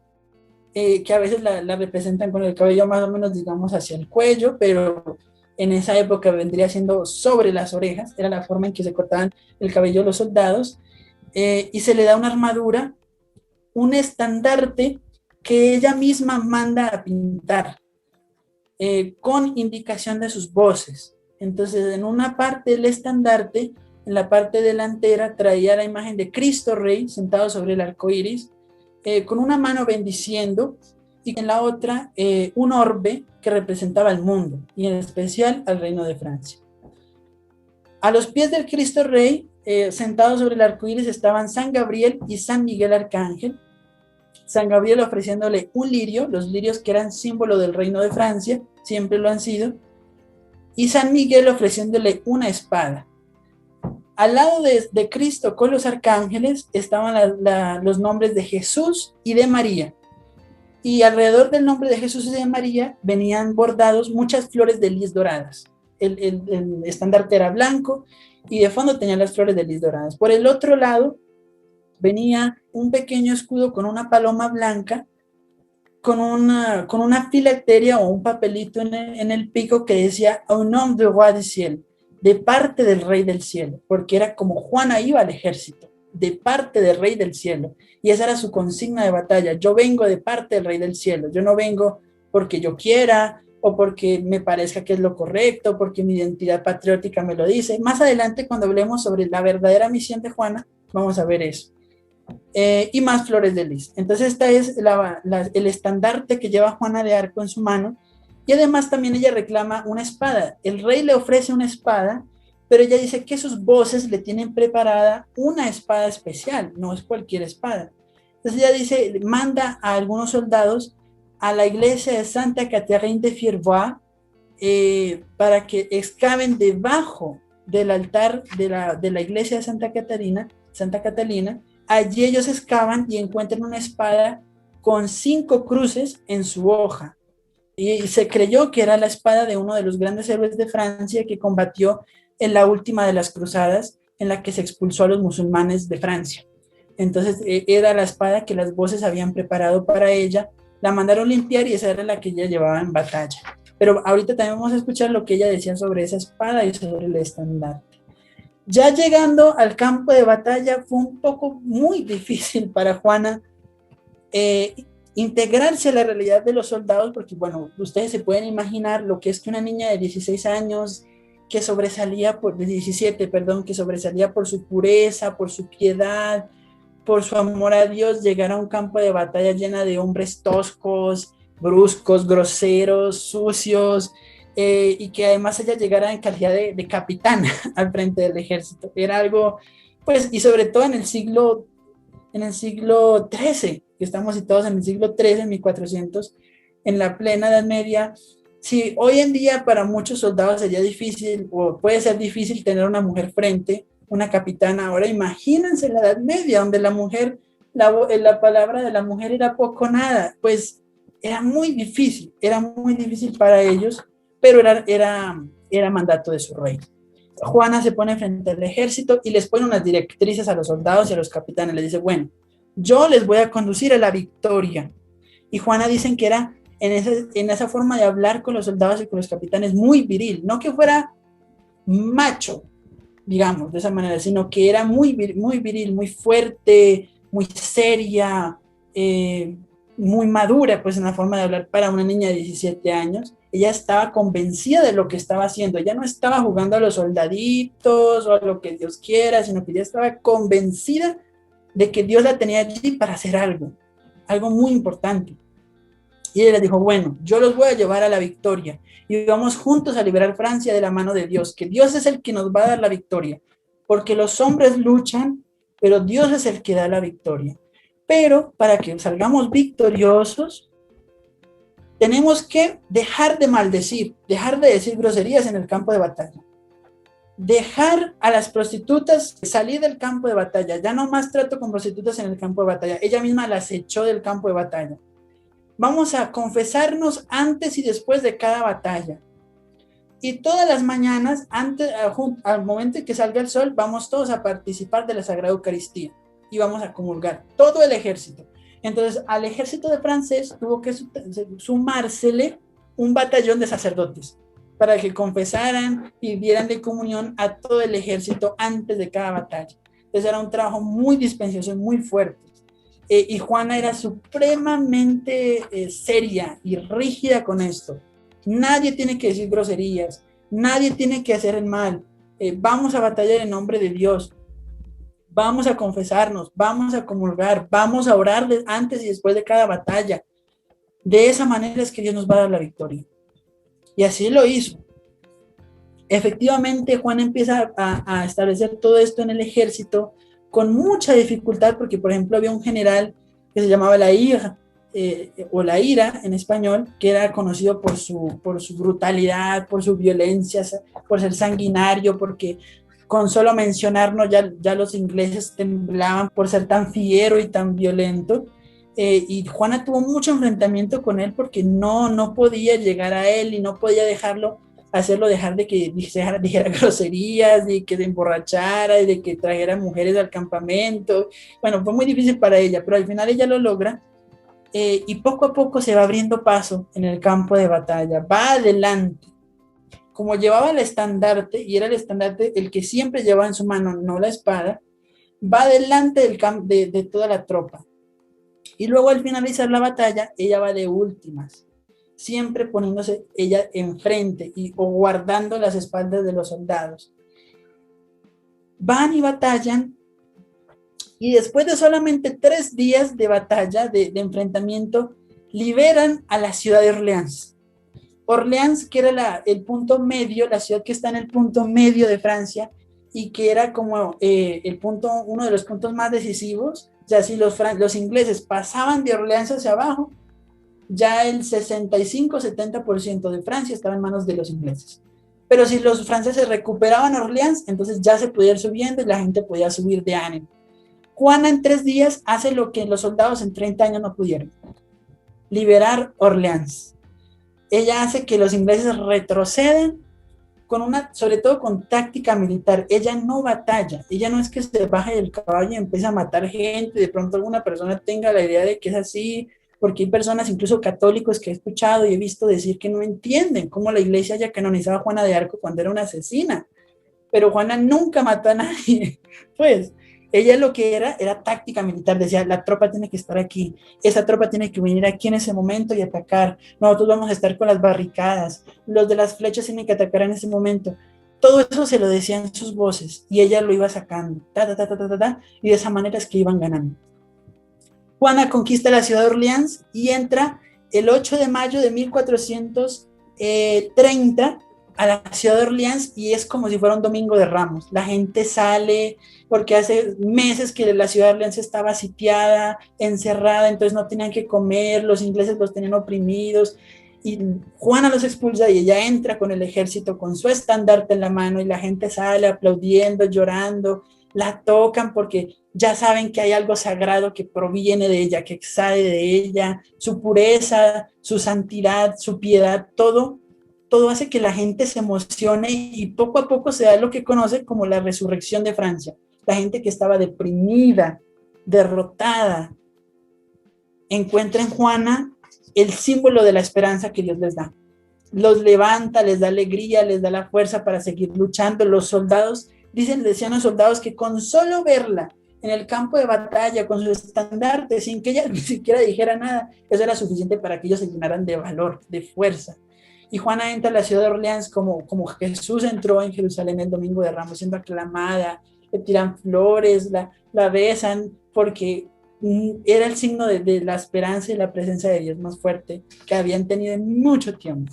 que a veces la representan con el cabello más o menos, digamos, hacia el cuello, pero en esa época vendría siendo sobre las orejas, era la forma en que se cortaban el cabello los soldados, y se le da una armadura, un estandarte que ella misma manda a pintar, con indicación de sus voces. Entonces, en una parte del estandarte, en la parte delantera, traía la imagen de Cristo Rey sentado sobre el arco iris, con una mano bendiciendo y en la otra un orbe que representaba el mundo y en especial al reino de Francia. A los pies del Cristo Rey, sentados sobre el arco iris, estaban San Gabriel y San Miguel Arcángel. San Gabriel ofreciéndole un lirio, los lirios que eran símbolo del reino de Francia, siempre lo han sido, y San Miguel ofreciéndole una espada. Al lado de Cristo con los arcángeles estaban los nombres de Jesús y de María. Y alrededor del nombre de Jesús y de María venían bordados muchas flores de lis doradas. El estandarte era blanco y de fondo tenía las flores de lis doradas. Por el otro lado venía un pequeño escudo con una paloma blanca, con una filacteria o un papelito en el pico que decía au nom du roi du ciel, de parte del rey del cielo, porque era como Juana iba al ejército, de parte del rey del cielo, y esa era su consigna de batalla: yo vengo de parte del rey del cielo, yo no vengo porque yo quiera, o porque me parezca que es lo correcto, porque mi identidad patriótica me lo dice. Más adelante, cuando hablemos sobre la verdadera misión de Juana, vamos a ver eso. Y más flores de lis. Entonces esta es el estandarte que lleva Juana de Arco en su mano, y además también ella reclama una espada. El rey le ofrece una espada, pero ella dice que sus voces le tienen preparada una espada especial, no es cualquier espada. Entonces ella dice, manda a algunos soldados a la iglesia de Santa Catherine de Fierbois para que excaven debajo del altar de la iglesia de Santa Catalina. Allí ellos excavan y encuentran una espada con 5 cruces en su hoja. Y se creyó que era la espada de uno de los grandes héroes de Francia que combatió en la última de las cruzadas, en la que se expulsó a los musulmanes de Francia. Entonces era la espada que las voces habían preparado para ella, la mandaron limpiar y esa era la que ella llevaba en batalla. Pero ahorita también vamos a escuchar lo que ella decía sobre esa espada y sobre el estandarte. Ya llegando al campo de batalla fue un poco muy difícil para Juana integrarse a la realidad de los soldados, porque bueno, ustedes se pueden imaginar lo que es que una niña de 16 años que sobresalía de 17, perdón, que sobresalía por su pureza, por su piedad, por su amor a Dios, llegar a un campo de batalla llena de hombres toscos, bruscos, groseros, sucios, y que además ella llegara en calidad de capitana al frente del ejército. Era algo, pues, y sobre todo en el siglo XIII, que estamos situados en el siglo XIII, en 1400, en la plena Edad Media. Si hoy en día para muchos soldados sería difícil, o puede ser difícil tener una mujer frente, una capitana, ahora imagínense la Edad Media, donde la mujer, la palabra de la mujer era poco nada, pues era muy difícil para ellos, pero era mandato de su rey. Juana se pone frente al ejército y les pone unas directrices a los soldados y a los capitanes. Les dice, bueno, yo les voy a conducir a la victoria. Y Juana dicen que era en esa forma de hablar con los soldados y con los capitanes muy viril, no que fuera macho, digamos, de esa manera, sino que era muy viril, muy fuerte, muy seria, muy madura, pues en la forma de hablar para una niña de 17 años. Ella estaba convencida de lo que estaba haciendo, ella no estaba jugando a los soldaditos o a lo que Dios quiera, sino que ella estaba convencida de que Dios la tenía allí para hacer algo muy importante. Y ella le dijo, bueno, yo los voy a llevar a la victoria y vamos juntos a liberar Francia de la mano de Dios, que Dios es el que nos va a dar la victoria, porque los hombres luchan, pero Dios es el que da la victoria. Pero para que salgamos victoriosos, tenemos que dejar de maldecir, dejar de decir groserías en el campo de batalla, dejar a las prostitutas salir del campo de batalla. Ya no más trato con prostitutas en el campo de batalla, ella misma las echó del campo de batalla. Vamos a confesarnos antes y después de cada batalla. Y todas las mañanas, al momento en que salga el sol, vamos todos a participar de la Sagrada Eucaristía y vamos a comulgar, todo el ejército. Entonces, al ejército de francés tuvo que sumársele un batallón de sacerdotes para que confesaran y dieran de comunión a todo el ejército antes de cada batalla. Entonces, era un trabajo muy dispendioso y muy fuerte. Y Juana era supremamente seria y rígida con esto. Nadie tiene que decir groserías, nadie tiene que hacer el mal. Vamos a batallar en nombre de Dios. vamos a confesarnos, vamos a comulgar, vamos a orar antes y después de cada batalla. De esa manera es que Dios nos va a dar la victoria. Y así lo hizo. Efectivamente, Juana empieza a establecer todo esto en el ejército con mucha dificultad, porque, por ejemplo, había un general que se llamaba la Ira, o la Ira en español, que era conocido por su brutalidad, por su violencia, por ser sanguinario, porque con solo mencionarnos ya los ingleses temblaban por ser tan fiero y tan violento. Y Juana tuvo mucho enfrentamiento con él porque no podía llegar a él y no podía hacerlo dejar de que dijera groserías, de que se emborrachara y de que trajera mujeres al campamento. Bueno, fue muy difícil para ella, pero al final ella lo logra, y poco a poco se va abriendo paso en el campo de batalla, va adelante. Como llevaba el estandarte, y era el estandarte el que siempre llevaba en su mano, no la espada, va adelante de toda la tropa. Y luego al finalizar la batalla, ella va de últimas, siempre poniéndose ella enfrente o guardando las espaldas de los soldados. Van y batallan, y después de solamente 3 días de batalla, de enfrentamiento, liberan a la ciudad de Orleans. Orleans, que era el punto medio, la ciudad que está en el punto medio de Francia, y que era como uno de los puntos más decisivos. O sea, si los ingleses pasaban de Orleans hacia abajo, ya el 65-70% de Francia estaba en manos de los ingleses. Pero si los franceses recuperaban Orleans, entonces ya se podía ir subiendo y la gente podía subir de ánimo. Juana en 3 días hace lo que los soldados en 30 años no pudieron: liberar Orleans. Ella hace que los ingleses retroceden sobre todo con táctica militar. Ella no batalla, ella no es que se baje del caballo y empiece a matar gente. De pronto alguna persona tenga la idea de que es así, porque hay personas, incluso católicos, que he escuchado y he visto decir que no entienden cómo la iglesia haya canonizado a Juana de Arco cuando era una asesina. Pero Juana nunca mató a nadie. Pues ella lo que era táctica militar. Decía: la tropa tiene que estar aquí, esa tropa tiene que venir aquí en ese momento y atacar, nosotros vamos a estar con las barricadas, los de las flechas tienen que atacar en ese momento. Todo eso se lo decían sus voces y ella lo iba sacando, y de esa manera es que iban ganando. Juana conquista la ciudad de Orleans y entra el 8 de mayo de 1430 a la ciudad de Orleans, y es como si fuera un domingo de Ramos. La gente sale porque hace meses que la ciudad de Orleans estaba sitiada, encerrada, entonces no tenían que comer, los ingleses los tenían oprimidos, y Juana los expulsa y ella entra con el ejército, con su estandarte en la mano, y la gente sale aplaudiendo, llorando, la tocan porque ya saben que hay algo sagrado que proviene de ella, que extrae de ella, su pureza, su santidad, su piedad, todo hace que la gente se emocione, y poco a poco se da lo que conoce como la resurrección de Francia. La gente que estaba deprimida, derrotada, encuentra en Juana el símbolo de la esperanza que Dios les da. Los levanta, les da alegría, les da la fuerza para seguir luchando. Los soldados, decían los soldados que con solo verla en el campo de batalla, con su estandarte, sin que ella ni siquiera dijera nada, eso era suficiente para que ellos se llenaran de valor, de fuerza. Y Juana entra a la ciudad de Orleans como Jesús entró en Jerusalén el domingo de Ramos, siendo aclamada, le tiran flores, la besan, porque era el signo de la esperanza y la presencia de Dios más fuerte que habían tenido en mucho tiempo.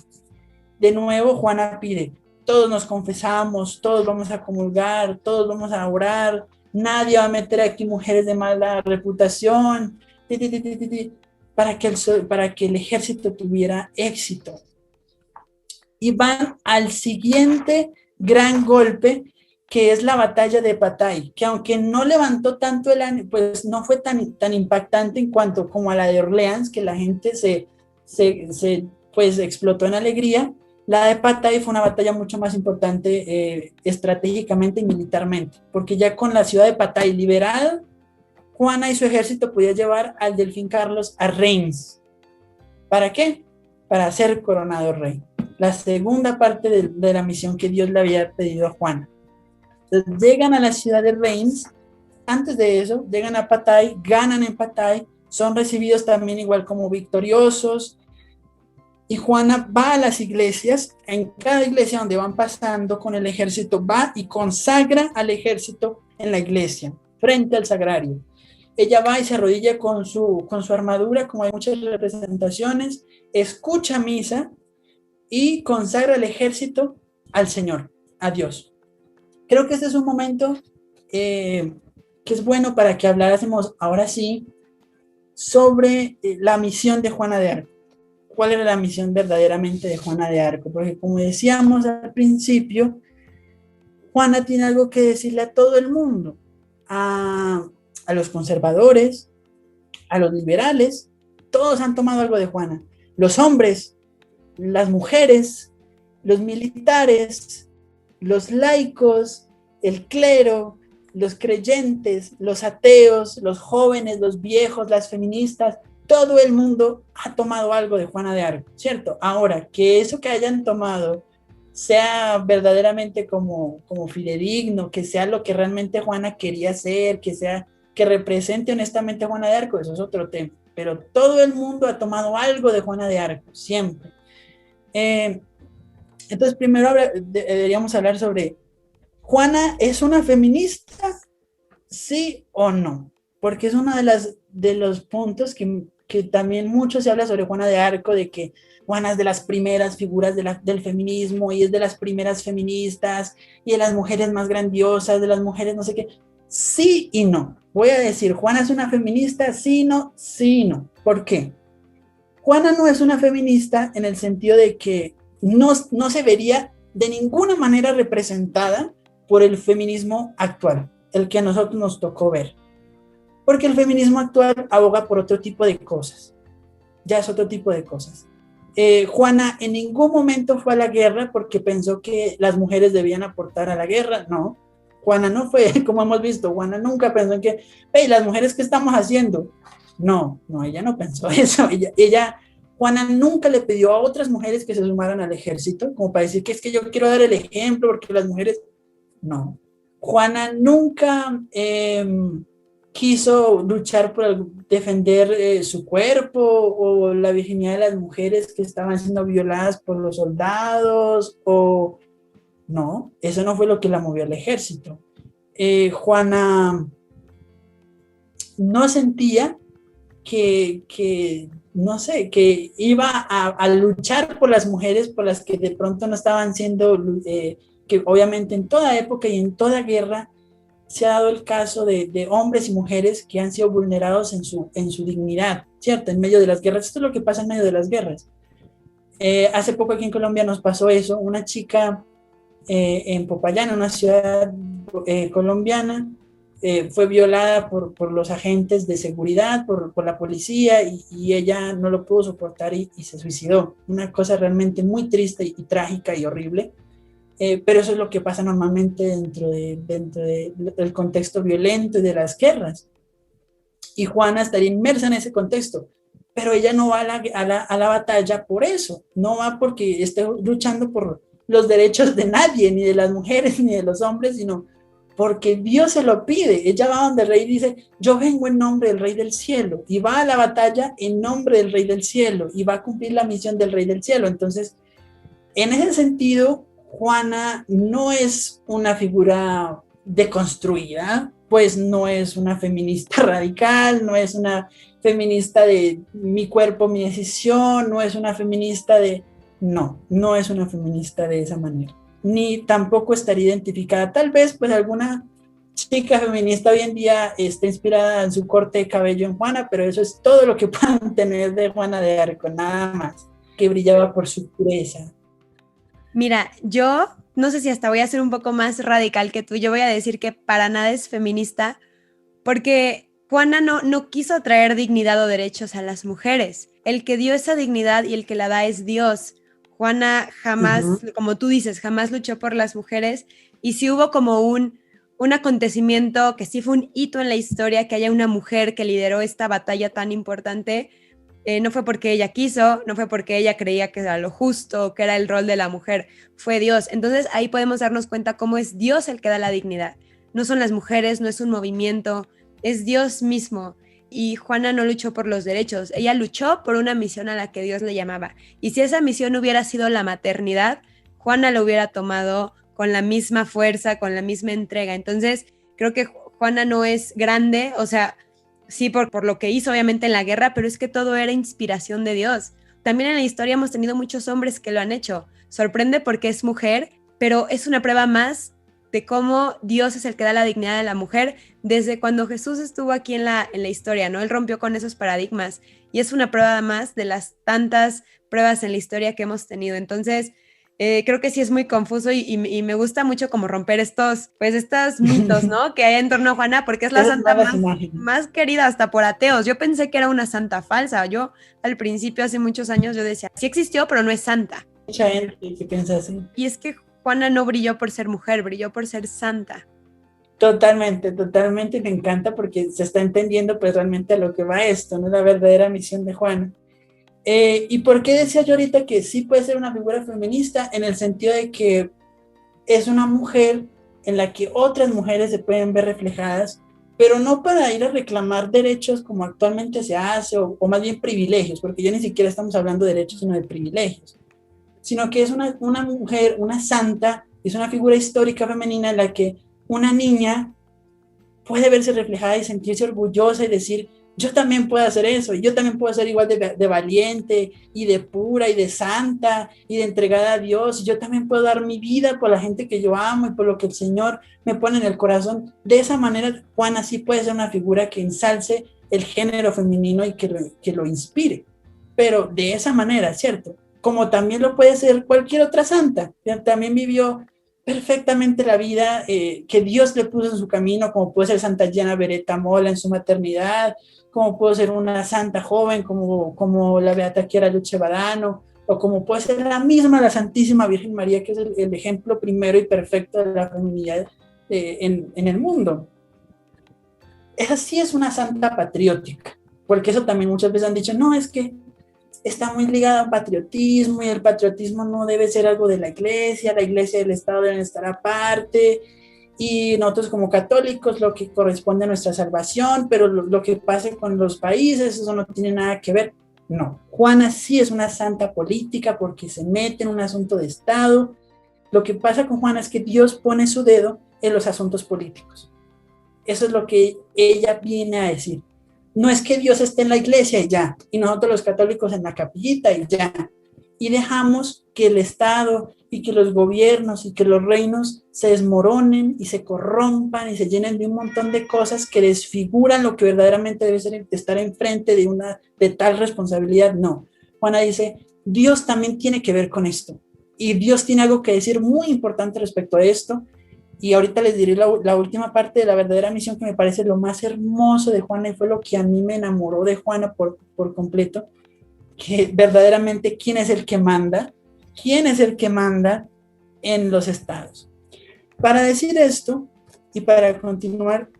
De nuevo, Juana pide: todos nos confesamos, todos vamos a comulgar, todos vamos a orar, nadie va a meter aquí mujeres de mala reputación, para que el ejército tuviera éxito. Y van al siguiente gran golpe, que es la batalla de Patay, que aunque no levantó tanto el ánimo, pues no fue tan impactante en cuanto como a la de Orleans, que la gente pues explotó en alegría. La de Patay fue una batalla mucho más importante estratégicamente y militarmente, porque ya con la ciudad de Patay liberada, Juana y su ejército podía llevar al delfín Carlos a Reims. ¿Para qué? Para ser coronado rey. La segunda parte de la misión que Dios le había pedido a Juana. Entonces llegan a la ciudad de Reims. Antes de eso, llegan a Patay, ganan en Patay, son recibidos también igual como victoriosos. Y Juana va a las iglesias, en cada iglesia donde van pasando con el ejército, va y consagra al ejército en la iglesia. frente al sagrario. Ella va y se arrodilla con su armadura, como hay muchas representaciones, escucha misa y consagra el ejército al Señor, a Dios. Creo que este es un momento que es bueno para que habláramos ahora sí sobre la misión de Juana de Arco. ¿Cuál era la misión verdaderamente de Juana de Arco? Porque como decíamos al principio, Juana tiene algo que decirle a todo el mundo, a los conservadores, a los liberales, todos han tomado algo de Juana. Los hombres, las mujeres, los militares, los laicos, el clero, los creyentes, los ateos, los jóvenes, los viejos, las feministas, todo el mundo ha tomado algo de Juana de Arco, ¿cierto? Ahora, que eso que hayan tomado sea verdaderamente como fidedigno, que sea lo que realmente Juana quería ser, que represente honestamente a Juana de Arco, eso es otro tema. Pero todo el mundo ha tomado algo de Juana de Arco, siempre. Entonces, primero deberíamos hablar sobre, ¿Juana es una feminista? ¿Sí o no? Porque es uno de los puntos que también mucho se habla sobre Juana de Arco, de que Juana es de las primeras figuras del feminismo y es de las primeras feministas y de las mujeres más grandiosas, de las mujeres no sé qué. Sí y no. Voy a decir, ¿Juana es una feminista? Sí, no, sí, no. ¿Por qué? Juana no es una feminista en el sentido de que no se vería de ninguna manera representada por el feminismo actual, el que a nosotros nos tocó ver. Porque el feminismo actual aboga por otro tipo de cosas. Ya es otro tipo de cosas. Juana en ningún momento fue a la guerra porque pensó que las mujeres debían aportar a la guerra. No. Juana no fue, como hemos visto, Juana nunca pensó en que, hey, las mujeres, ¿qué estamos haciendo? No, ella no pensó eso. Juana nunca le pidió a otras mujeres que se sumaran al ejército, como para decir que es que yo quiero dar el ejemplo porque las mujeres... No. Juana nunca quiso luchar por defender su cuerpo o la virginidad de las mujeres que estaban siendo violadas por los soldados, o no, eso no fue lo que la movió al ejército. Juana no sentía que no sé, que iba a luchar por las mujeres por las que de pronto no estaban siendo, que obviamente en toda época y en toda guerra se ha dado el caso de hombres y mujeres que han sido vulnerados en su dignidad, ¿cierto? En medio de las guerras. Esto es lo que pasa en medio de las guerras. Hace poco aquí en Colombia nos pasó eso. Una chica en Popayán, una ciudad colombiana, fue violada por los agentes de seguridad, por la policía, y ella no lo pudo soportar y se suicidó. Una cosa realmente muy triste y trágica y horrible. Pero eso es lo que pasa normalmente dentro del contexto violento y de las guerras. Y Juana estaría inmersa en ese contexto, pero ella no va a la batalla por eso, no va porque esté luchando por los derechos de nadie, ni de las mujeres, ni de los hombres, sino porque Dios se lo pide. Ella va donde el rey y dice, yo vengo en nombre del rey del cielo, y va a la batalla en nombre del rey del cielo, y va a cumplir la misión del rey del cielo. Entonces, en ese sentido, Juana no es una figura deconstruida, pues no es una feminista radical, no es una feminista de mi cuerpo, mi decisión, no es una feminista de... No es una feminista de esa manera. Ni tampoco estaría identificada, tal vez pues alguna chica feminista hoy en día está inspirada en su corte de cabello en Juana, pero eso es todo lo que puedan tener de Juana de Arco, nada más, que brillaba por su pureza. Mira, yo no sé si hasta voy a ser un poco más radical que tú. Yo voy a decir que para nada es feminista, porque Juana no quiso traer dignidad o derechos a las mujeres. El que dio esa dignidad y el que la da es Dios. Juana jamás, como tú dices, jamás luchó por las mujeres, y sí hubo como un acontecimiento que sí fue un hito en la historia, que haya una mujer que lideró esta batalla tan importante. No fue porque ella quiso, no fue porque ella creía que era lo justo, que era el rol de la mujer, fue Dios. Entonces ahí podemos darnos cuenta cómo es Dios el que da la dignidad. No son las mujeres, no es un movimiento, es Dios mismo. Y Juana no luchó por los derechos, ella luchó por una misión a la que Dios le llamaba. Y si esa misión hubiera sido la maternidad, Juana lo hubiera tomado con la misma fuerza, con la misma entrega. Entonces creo que Juana no es grande, o sea, sí por lo que hizo obviamente en la guerra, pero es que todo era inspiración de Dios. También en la historia hemos tenido muchos hombres que lo han hecho. Sorprende porque es mujer, pero es una prueba más de cómo Dios es el que da la dignidad a la mujer desde cuando Jesús estuvo aquí en la historia, ¿no? Él rompió con esos paradigmas y es una prueba más de las tantas pruebas en la historia que hemos tenido. Entonces, creo que sí es muy confuso y me gusta mucho como romper estos mitos, ¿no? Que hay en torno a Juana, porque es la Esas santa malas imágenes. más querida hasta por ateos. Yo pensé que era una santa falsa. Yo al principio, hace muchos años, yo decía, sí existió, pero no es santa. Mucha gente que piensa así. Y es que Juana no brilló por ser mujer, brilló por ser santa. Totalmente, totalmente, me encanta porque se está entendiendo pues realmente a lo que va esto, ¿no? La verdadera misión de Juana. ¿Y por qué decía yo ahorita que sí puede ser una figura feminista? En el sentido de que es una mujer en la que otras mujeres se pueden ver reflejadas, pero no para ir a reclamar derechos como actualmente se hace, o más bien privilegios, porque ya ni siquiera estamos hablando de derechos, sino de privilegios, sino que es una mujer, una santa, es una figura histórica femenina en la que una niña puede verse reflejada y sentirse orgullosa y decir, yo también puedo hacer eso, y yo también puedo ser igual de valiente y de pura y de santa y de entregada a Dios, y yo también puedo dar mi vida por la gente que yo amo y por lo que el Señor me pone en el corazón. De esa manera, Juana sí puede ser una figura que ensalce el género femenino y que lo inspire, pero de esa manera, ¿cierto? Como también lo puede ser cualquier otra santa, que también vivió perfectamente la vida que Dios le puso en su camino, como puede ser Santa Gianna Beretta Molla en su maternidad, como puede ser una santa joven como la Beata Chiara Luce Badano, o como puede ser la misma la Santísima Virgen María, que es el ejemplo primero y perfecto de la feminidad en el mundo. Esa sí es una santa patriótica, porque eso también muchas veces han dicho, no, es que está muy ligado al patriotismo y el patriotismo no debe ser algo de la iglesia y el Estado deben estar aparte y nosotros como católicos lo que corresponde a nuestra salvación, pero lo que pase con los países, eso no tiene nada que ver. No, Juana sí es una santa política porque se mete en un asunto de Estado. Lo que pasa con Juana es que Dios pone su dedo en los asuntos políticos. Eso es lo que ella viene a decir. No es que Dios esté en la iglesia y ya, y nosotros los católicos en la capillita y ya, y dejamos que el Estado y que los gobiernos y que los reinos se desmoronen y se corrompan y se llenen de un montón de cosas que desfiguran lo que verdaderamente debe ser estar enfrente de tal responsabilidad. No, Juana dice, Dios también tiene que ver con esto, y Dios tiene algo que decir muy importante respecto a esto. Y ahorita les diré la última parte de la verdadera misión que me parece lo más hermoso de Juana y fue lo que a mí me enamoró de Juana por completo, que verdaderamente quién es el que manda en los estados. Para decir esto y para continuar,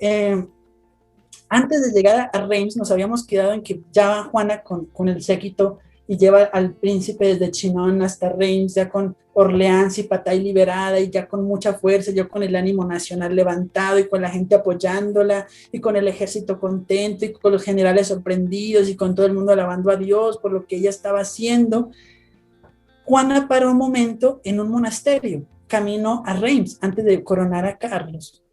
antes de llegar a Reims nos habíamos quedado en que ya va Juana con el séquito y lleva al príncipe desde Chinon hasta Reims, ya con Orleans y Patay liberada y ya con mucha fuerza, ya con el ánimo nacional levantado y con la gente apoyándola y con el ejército contento y con los generales sorprendidos y con todo el mundo alabando a Dios por lo que ella estaba haciendo. Juana paró un momento en un monasterio, camino a Reims, antes de coronar a Carlos.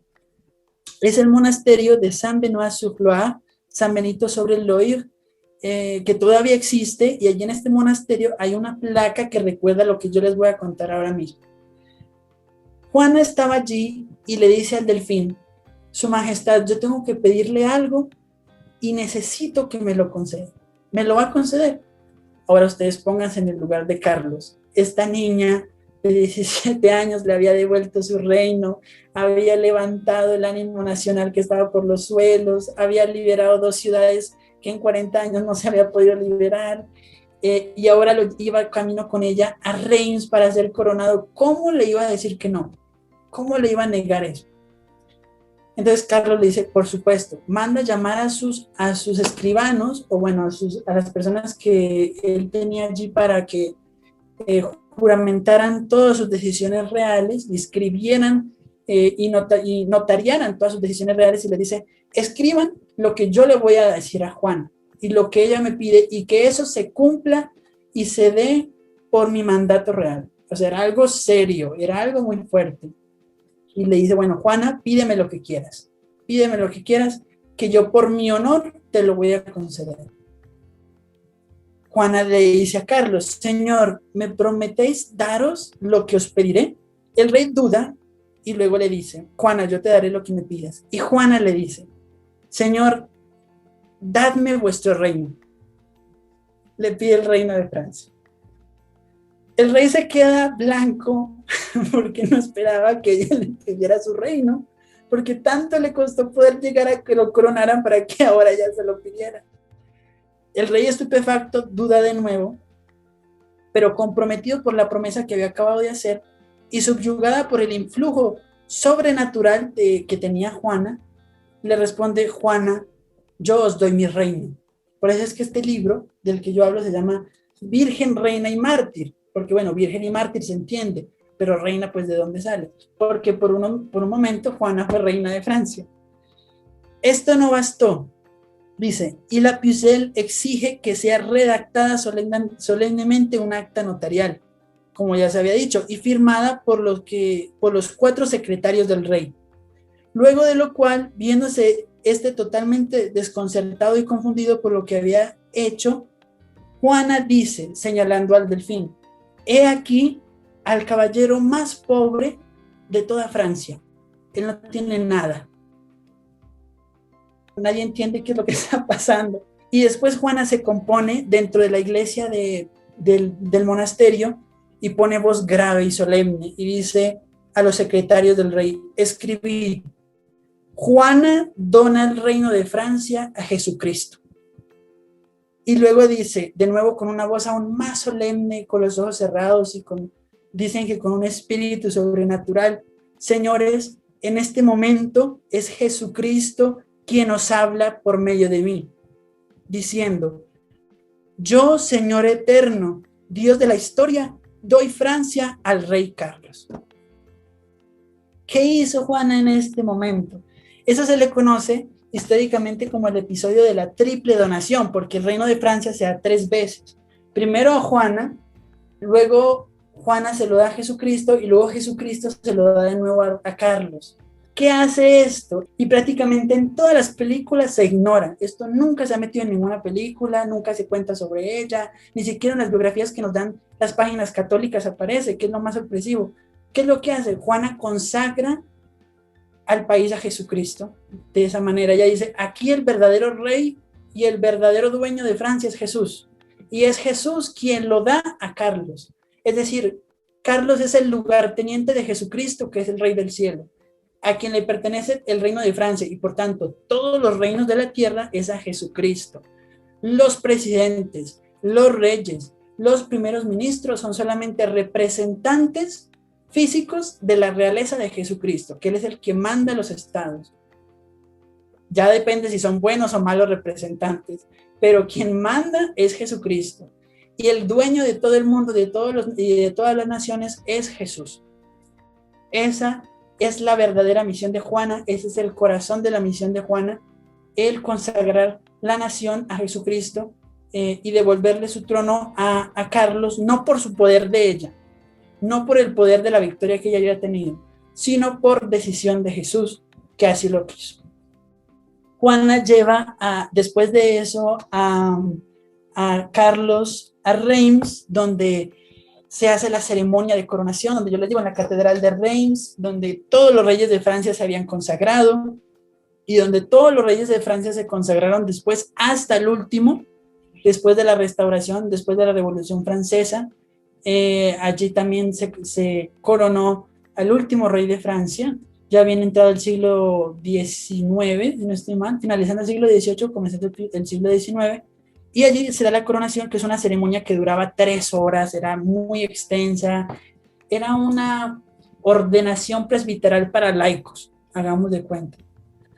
Es el monasterio de Saint-Benoît-sur-Loire, San Benito sobre el Loire, que todavía existe, y allí en este monasterio hay una placa que recuerda lo que yo les voy a contar ahora mismo. Juana estaba allí y le dice al delfín, Su Majestad, yo tengo que pedirle algo y necesito que me lo conceda. ¿Me lo va a conceder? Ahora ustedes pónganse en el lugar de Carlos. Esta niña de 17 años le había devuelto su reino, había levantado el ánimo nacional que estaba por los suelos, había liberado 2 ciudades que en 40 años no se había podido liberar, y ahora iba camino con ella a Reims para ser coronado. ¿Cómo le iba a decir que no? ¿Cómo le iba a negar eso? Entonces Carlos le dice, por supuesto, manda llamar a sus escribanos, o bueno, a las personas que él tenía allí para que juramentaran todas sus decisiones reales y escribieran y notariaran todas sus decisiones reales, y le dice, escriban lo que yo le voy a decir a Juan y lo que ella me pide, y que eso se cumpla y se dé por mi mandato real. O sea, era algo serio, era algo muy fuerte. Y le dice, bueno, Juana, pídeme lo que quieras. pídeme lo que quieras, que yo por mi honor te lo voy a conceder. Juana le dice a Carlos, Señor, ¿me prometéis daros lo que os pediré? El rey duda y luego le dice, Juana, yo te daré lo que me pidas. Y Juana le dice, Señor, dadme vuestro reino. Le pide el reino de Francia. El rey se queda blanco porque no esperaba que ella le pidiera su reino, porque tanto le costó poder llegar a que lo coronaran para que ahora ya se lo pidiera. El rey estupefacto duda de nuevo, pero comprometido por la promesa que había acabado de hacer y subyugada por el influjo sobrenatural que tenía Juana, le responde, Juana, yo os doy mi reino. Por eso es que este libro del que yo hablo se llama Virgen, Reina y Mártir, porque bueno, Virgen y Mártir se entiende, pero reina pues ¿de dónde sale? Porque por un momento Juana fue reina de Francia. Esto no bastó, dice, y la Pucelle exige que sea redactada solemnemente un acta notarial, como ya se había dicho, y firmada por los 4 secretarios del rey. Luego de lo cual, viéndose totalmente desconcertado y confundido por lo que había hecho, Juana dice, señalando al delfín, he aquí al caballero más pobre de toda Francia. Él no tiene nada. Nadie entiende qué es lo que está pasando. Y después Juana se compone dentro de la iglesia del monasterio y pone voz grave y solemne y dice a los secretarios del rey, escribid, Juana dona el reino de Francia a Jesucristo. Y luego dice, de nuevo con una voz aún más solemne, con los ojos cerrados y dicen que con un espíritu sobrenatural, señores, en este momento es Jesucristo quien os habla por medio de mí, diciendo, yo, Señor eterno, Dios de la historia, doy Francia al rey Carlos. ¿Qué hizo Juana en este momento? Eso se le conoce históricamente como el episodio de la triple donación, porque el reino de Francia se da 3 veces. Primero a Juana, luego Juana se lo da a Jesucristo y luego Jesucristo se lo da de nuevo a Carlos. ¿Qué hace esto? Y prácticamente en todas las películas se ignora. Esto nunca se ha metido en ninguna película, nunca se cuenta sobre ella, ni siquiera en las biografías que nos dan las páginas católicas aparece, que es lo más sorpresivo. ¿Qué es lo que hace? Juana consagra al país a Jesucristo de esa manera. Ella dice, aquí el verdadero rey y el verdadero dueño de Francia es Jesús. Y es Jesús quien lo da a Carlos. Es decir, Carlos es el lugarteniente de Jesucristo, que es el rey del cielo, a quien le pertenece el reino de Francia, y por tanto todos los reinos de la tierra es a Jesucristo. Los presidentes, los reyes, los primeros ministros son solamente representantes físicos de la realeza de Jesucristo, que Él es el que manda los estados. Ya depende si son buenos o malos representantes, pero quien manda es Jesucristo. Y el dueño de todo el mundo, y de todas las naciones es Jesús. Esa es la verdadera misión de Juana, ese es el corazón de la misión de Juana, el consagrar la nación a Jesucristo y devolverle su trono a Carlos, no por su poder de ella, no por el poder de la victoria que ella había tenido, sino por decisión de Jesús, que así lo quiso. Juana lleva después de eso a Carlos a Reims, donde se hace la ceremonia de coronación, donde yo les digo, en la catedral de Reims, donde todos los reyes de Francia se habían consagrado y donde todos los reyes de Francia se consagraron después hasta el último, después de la restauración, después de la Revolución Francesa. Allí también se coronó al último rey de Francia. Ya había entrado el siglo XIX, si no estoy mal, finalizando el siglo XVIII, comenzando el siglo XIX, y allí se da la coronación, que es una ceremonia que duraba 3 horas, era muy extensa, era una ordenación presbiteral para laicos, hagamos de cuenta,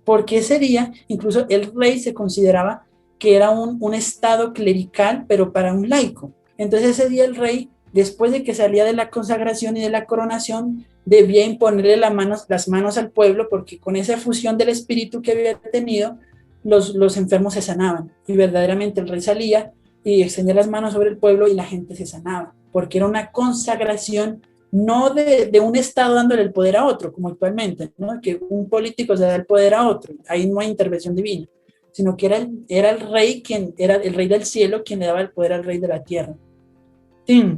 porque ese día incluso el rey se consideraba que era un estado clerical, pero para un laico. Entonces ese día el rey, después de que salía de la consagración y de la coronación, debía imponerle las manos al pueblo, porque con esa fusión del espíritu que había tenido, los enfermos se sanaban, y verdaderamente el rey salía y extendía las manos sobre el pueblo y la gente se sanaba, porque era una consagración no de un Estado dándole el poder a otro, como actualmente, ¿no? Que un político se da el poder a otro, ahí no hay intervención divina, sino que era el rey quien era el rey del cielo quien le daba el poder al rey de la tierra. Sí.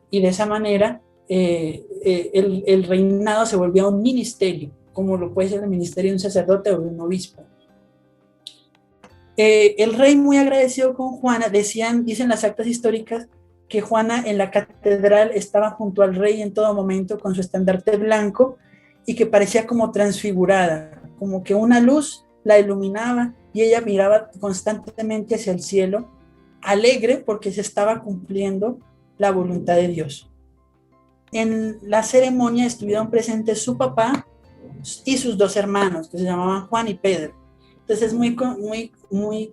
Y de esa manera el reinado se volvía un ministerio, como lo puede ser el ministerio de un sacerdote o de un obispo. El rey, muy agradecido con Juana, dicen las actas históricas que Juana en la catedral estaba junto al rey en todo momento con su estandarte blanco y que parecía como transfigurada, como que una luz la iluminaba y ella miraba constantemente hacia el cielo, alegre porque se estaba cumpliendo la voluntad de Dios. En la ceremonia estuvieron presentes su papá y sus dos hermanos, que se llamaban Juan y Pedro. Entonces es muy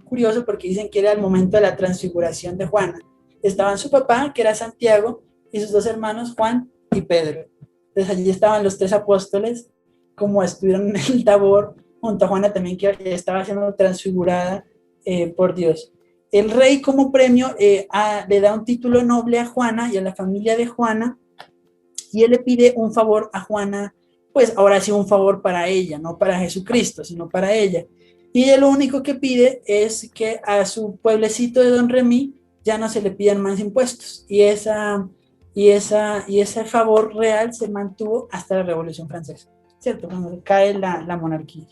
curioso porque dicen que era el momento de la transfiguración de Juana. Estaban su papá, que era Santiago, y sus dos hermanos, Juan y Pedro. Entonces allí estaban los tres apóstoles, como estuvieron en el Tabor, junto a Juana también, que estaba siendo transfigurada por Dios. El rey, como premio, le da un título noble a Juana y a la familia de Juana, y él le pide un favor a Juana, pues ahora sí un favor para ella, no para Jesucristo, sino para ella. Y ella lo único que pide es que a su pueblecito de Don Remy ya no se le pidan más impuestos. Y ese favor real se mantuvo hasta la Revolución Francesa, ¿cierto? Cuando cae la monarquía.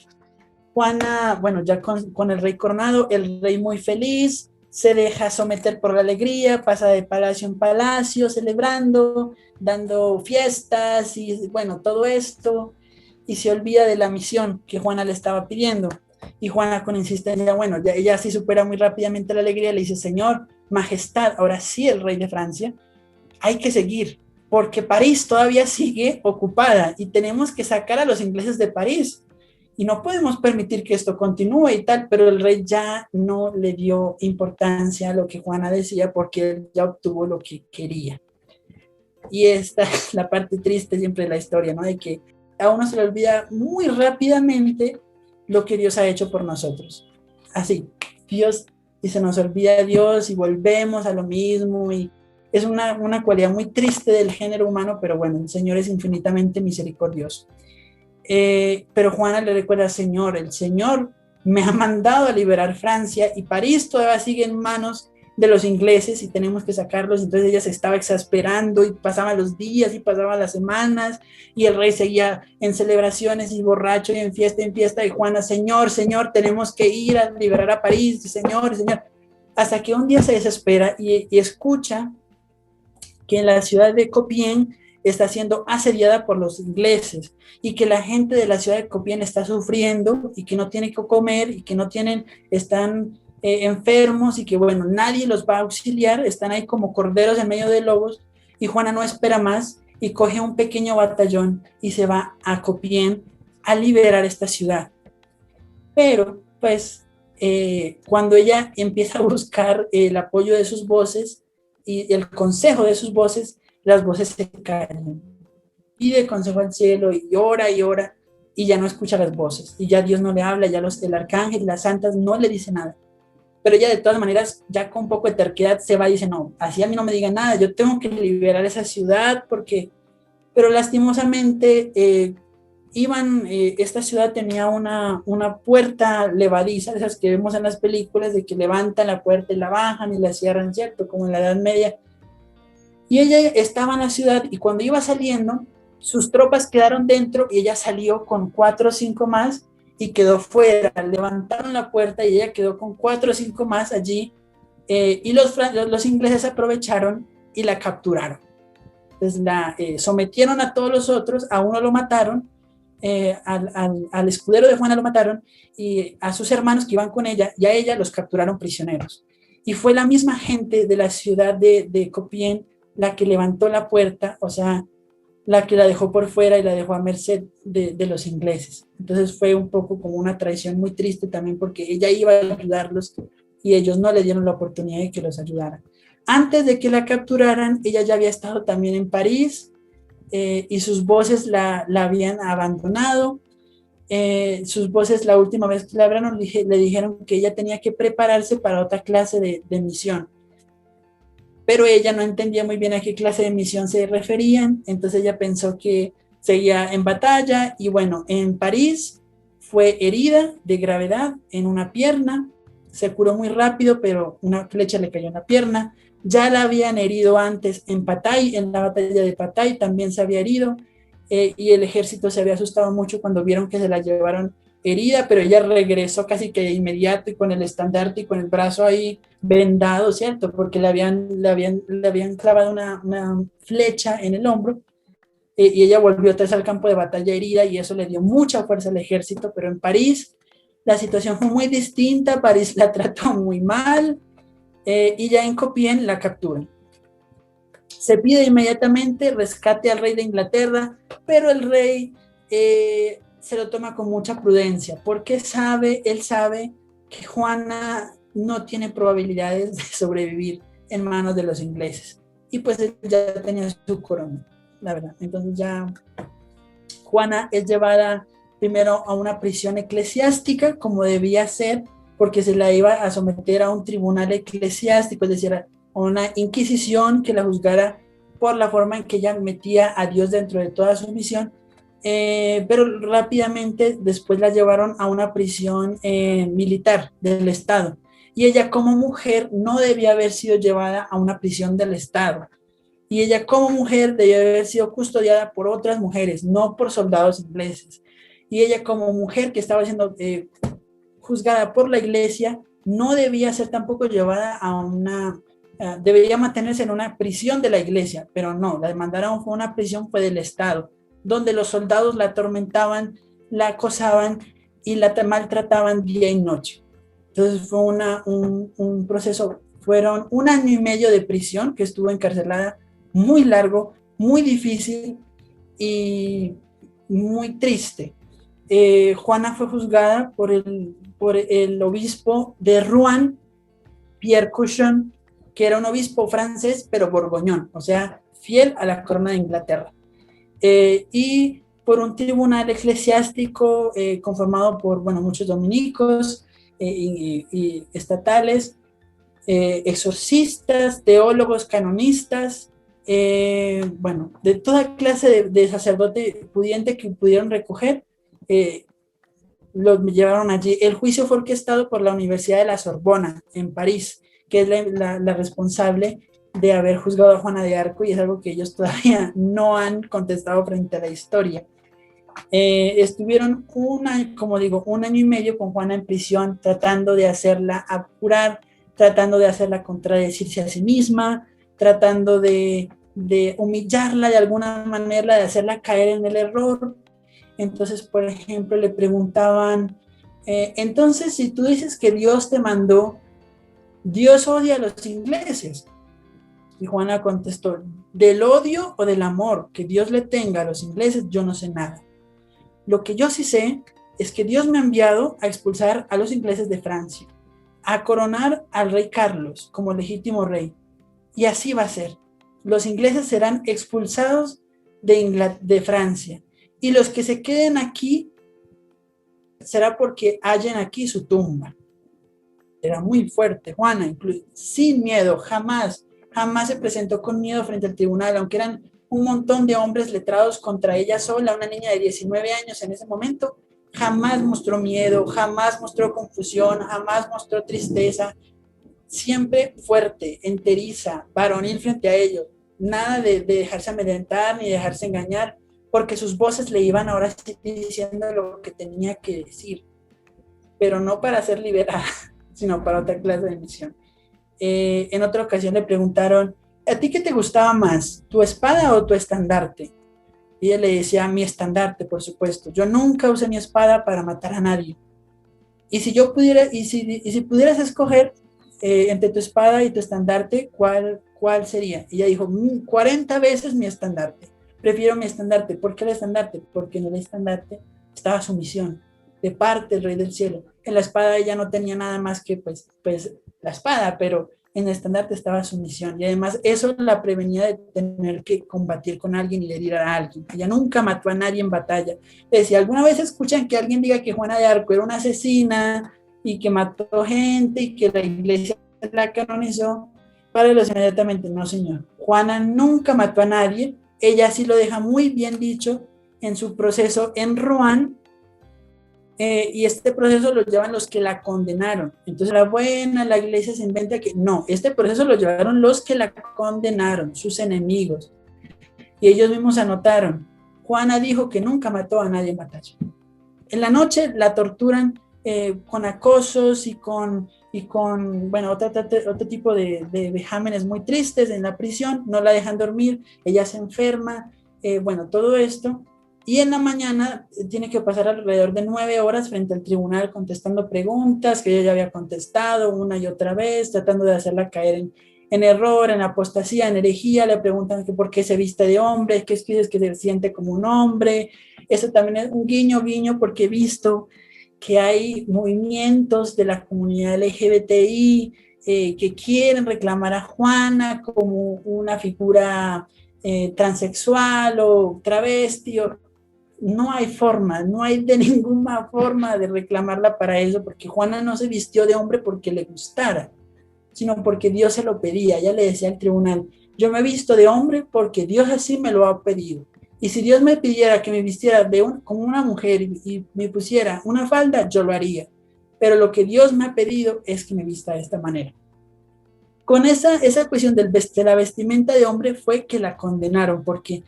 Juana, bueno, ya con el rey coronado, el rey muy feliz, se deja someter por la alegría, pasa de palacio en palacio, celebrando, dando fiestas y bueno, todo esto, y se olvida de la misión que Juana le estaba pidiendo. Y Juana con insistencia, bueno, ella sí supera muy rápidamente la alegría, le dice, Señor, Majestad, ahora sí el rey de Francia, hay que seguir, porque París todavía sigue ocupada y tenemos que sacar a los ingleses de París y no podemos permitir que esto continúe y tal, pero el rey ya no le dio importancia a lo que Juana decía porque él ya obtuvo lo que quería. Y esta es la parte triste siempre de la historia, ¿no? De que a uno se le olvida muy rápidamente lo que Dios ha hecho por nosotros. Así, Dios, y se nos olvida Dios y volvemos a lo mismo y es una cualidad muy triste del género humano, pero bueno, el Señor es infinitamente misericordioso. Pero Juana le recuerda, Señor, el Señor me ha mandado a liberar Francia y París todavía sigue en manos de los ingleses y tenemos que sacarlos. Entonces ella se estaba exasperando y pasaban los días y pasaban las semanas y el rey seguía en celebraciones y borracho y en fiesta y Juana, Señor, Señor, tenemos que ir a liberar a París, Señor, Señor, hasta que un día se desespera y escucha que en la ciudad de Compiègne está siendo asediada por los ingleses y que la gente de la ciudad de Compiègne está sufriendo y que no tiene que comer y que no tienen, están enfermos y que bueno, nadie los va a auxiliar, están ahí como corderos en medio de lobos y Juana no espera más y coge un pequeño batallón y se va a Compiègne a liberar esta ciudad. Pero pues cuando ella empieza a buscar el apoyo de sus voces y el consejo de sus voces, las voces se callan. Pide consejo al cielo y ora y ya no escucha las voces y ya Dios no le habla, ya el arcángel y las santas no le dicen nada. Pero ella de todas maneras, ya con un poco de terquedad, se va y dice, no, así a mí no me digan nada, yo tengo que liberar esa ciudad porque, pero lastimosamente esta ciudad tenía una puerta levadiza, esas que vemos en las películas, de que levantan la puerta y la bajan y la cierran, ¿cierto? Como en la Edad Media. Y ella estaba en la ciudad y cuando iba saliendo, sus tropas quedaron dentro y ella salió con 4 o 5 más y quedó fuera. Levantaron la puerta y ella quedó con 4 o 5 más allí y los ingleses aprovecharon y la capturaron. Entonces la sometieron a todos los otros, a uno lo mataron, al escudero de Juana lo mataron y a sus hermanos que iban con ella y a ella los capturaron prisioneros. Y fue la misma gente de la ciudad de Compiègne la que levantó la puerta, o sea, la que la dejó por fuera y la dejó a merced de los ingleses. Entonces fue un poco como una traición muy triste también porque ella iba a ayudarlos y ellos no le dieron la oportunidad de que los ayudaran. Antes de que la capturaran, ella ya había estado también en París y sus voces la habían abandonado. Sus voces la última vez que la hablaron le dijeron que ella tenía que prepararse para otra clase de misión. pero ella no entendía muy bien a qué clase de misión se referían, entonces ella pensó que seguía en batalla y bueno, en París fue herida de gravedad en una pierna, se curó muy rápido, pero una flecha le cayó en la pierna. Ya la habían herido antes en Patay, en la batalla de Patay también se había herido, y el ejército se había asustado mucho cuando vieron que se la llevaron herida, pero ella regresó casi que de inmediato y con el estandarte y con el brazo ahí vendado, ¿cierto? Porque le habían clavado una flecha en el hombro, y ella volvió otra vez al campo de batalla herida y eso le dio mucha fuerza al ejército, pero en París la situación fue muy distinta, París la trató muy mal, y ya en Compiègne la capturan. Se pide inmediatamente rescate al rey de Inglaterra, pero el rey se lo toma con mucha prudencia, porque él sabe que Juana no tiene probabilidades de sobrevivir en manos de los ingleses. Y pues él ya tenía su corona, la verdad. Entonces ya Juana es llevada primero a una prisión eclesiástica, como debía ser, porque se la iba a someter a un tribunal eclesiástico, es decir, a una inquisición que la juzgara por la forma en que ella metía a Dios dentro de toda su misión, pero rápidamente después la llevaron a una prisión militar del Estado, y ella como mujer no debía haber sido llevada a una prisión del Estado, y ella como mujer debía haber sido custodiada por otras mujeres, no por soldados ingleses, y ella como mujer que estaba siendo juzgada por la iglesia no debía ser tampoco llevada a debería mantenerse en una prisión de la iglesia, pero no, la mandaron a una prisión fue del Estado, donde los soldados la atormentaban, la acosaban y la maltrataban día y noche. Entonces fue un proceso, fueron 1 año y medio de prisión que estuvo encarcelada, muy largo, muy difícil y muy triste. Juana fue juzgada por el obispo de Rouen, Pierre Cauchon, que era un obispo francés, pero borgoñón, o sea, fiel a la corona de Inglaterra. Y por un tribunal eclesiástico conformado por, bueno, muchos dominicos y estatales, exorcistas, teólogos, canonistas, bueno, de toda clase de sacerdote pudiente que pudieron recoger, los llevaron allí. El juicio fue orquestado por la Universidad de la Sorbona, en París, que es la responsable de haber juzgado a Juana de Arco, y es algo que ellos todavía no han contestado frente a la historia. Estuvieron como digo, 1 año y medio con Juana en prisión, tratando de hacerla apurar, tratando de hacerla contradecirse a sí misma, tratando de humillarla de alguna manera, de hacerla caer en el error. Entonces, por ejemplo, le preguntaban, entonces, si tú dices que Dios te mandó, Dios odia a los ingleses. Y Juana contestó, del odio o del amor que Dios le tenga a los ingleses, yo no sé nada. Lo que yo sí sé es que Dios me ha enviado a expulsar a los ingleses de Francia, a coronar al rey Carlos como legítimo rey. Y así va a ser. Los ingleses serán expulsados de Francia. Y los que se queden aquí será porque hallen aquí su tumba. Era muy fuerte, Juana, sin miedo, jamás se presentó con miedo frente al tribunal, aunque eran un montón de hombres letrados contra ella sola, una niña de 19 años en ese momento, jamás mostró miedo, jamás mostró confusión, jamás mostró tristeza, siempre fuerte, enteriza, varonil frente a ellos, nada de dejarse amedrentar ni dejarse engañar, porque sus voces le iban ahora diciendo lo que tenía que decir, pero no para ser liberada, sino para otra clase de misión. En otra ocasión le preguntaron, ¿a ti qué te gustaba más, tu espada o tu estandarte? Y ella le decía, mi estandarte, por supuesto. Yo nunca usé mi espada para matar a nadie. Y si si pudieras escoger entre tu espada y tu estandarte, ¿cuál sería? Y ella dijo, 40 veces mi estandarte. Prefiero mi estandarte. ¿Por qué el estandarte? Porque en el estandarte estaba su misión de parte del Rey del Cielo. En la espada ella no tenía nada más que pues la espada, pero en el estandarte estaba su misión. Y además eso la prevenía de tener que combatir con alguien y herir a alguien. Ella nunca mató a nadie en batalla. Si alguna vez escuchan que alguien diga que Juana de Arco era una asesina y que mató gente y que la iglesia la canonizó, párelos inmediatamente. No, señor. Juana nunca mató a nadie. Ella sí lo deja muy bien dicho en su proceso en Rouen, y este proceso lo llevan los que la condenaron. Entonces la iglesia se inventa que no, este proceso lo llevaron los que la condenaron, sus enemigos. Y ellos mismos anotaron, Juana dijo que nunca mató a nadie en batalla. En la noche la torturan con acosos y con bueno, otro tipo de vejámenes muy tristes en la prisión, no la dejan dormir, ella se enferma, bueno, todo esto. Y en la mañana tiene que pasar alrededor de 9 horas frente al tribunal contestando preguntas que ella ya había contestado una y otra vez, tratando de hacerla caer en error, en apostasía, en herejía. Le preguntan que por qué se viste de hombre, qué es que se siente como un hombre. Eso también es un guiño, porque he visto que hay movimientos de la comunidad LGBTI que quieren reclamar a Juana como una figura transexual o travesti. No hay forma, no hay de ninguna forma de reclamarla para eso, porque Juana no se vistió de hombre porque le gustara, sino porque Dios se lo pedía. Ella le decía al tribunal, yo me he visto de hombre porque Dios así me lo ha pedido. Y si Dios me pidiera que me vistiera como una mujer y me pusiera una falda, yo lo haría. Pero lo que Dios me ha pedido es que me vista de esta manera. Con esa cuestión de la vestimenta de hombre fue que la condenaron, porque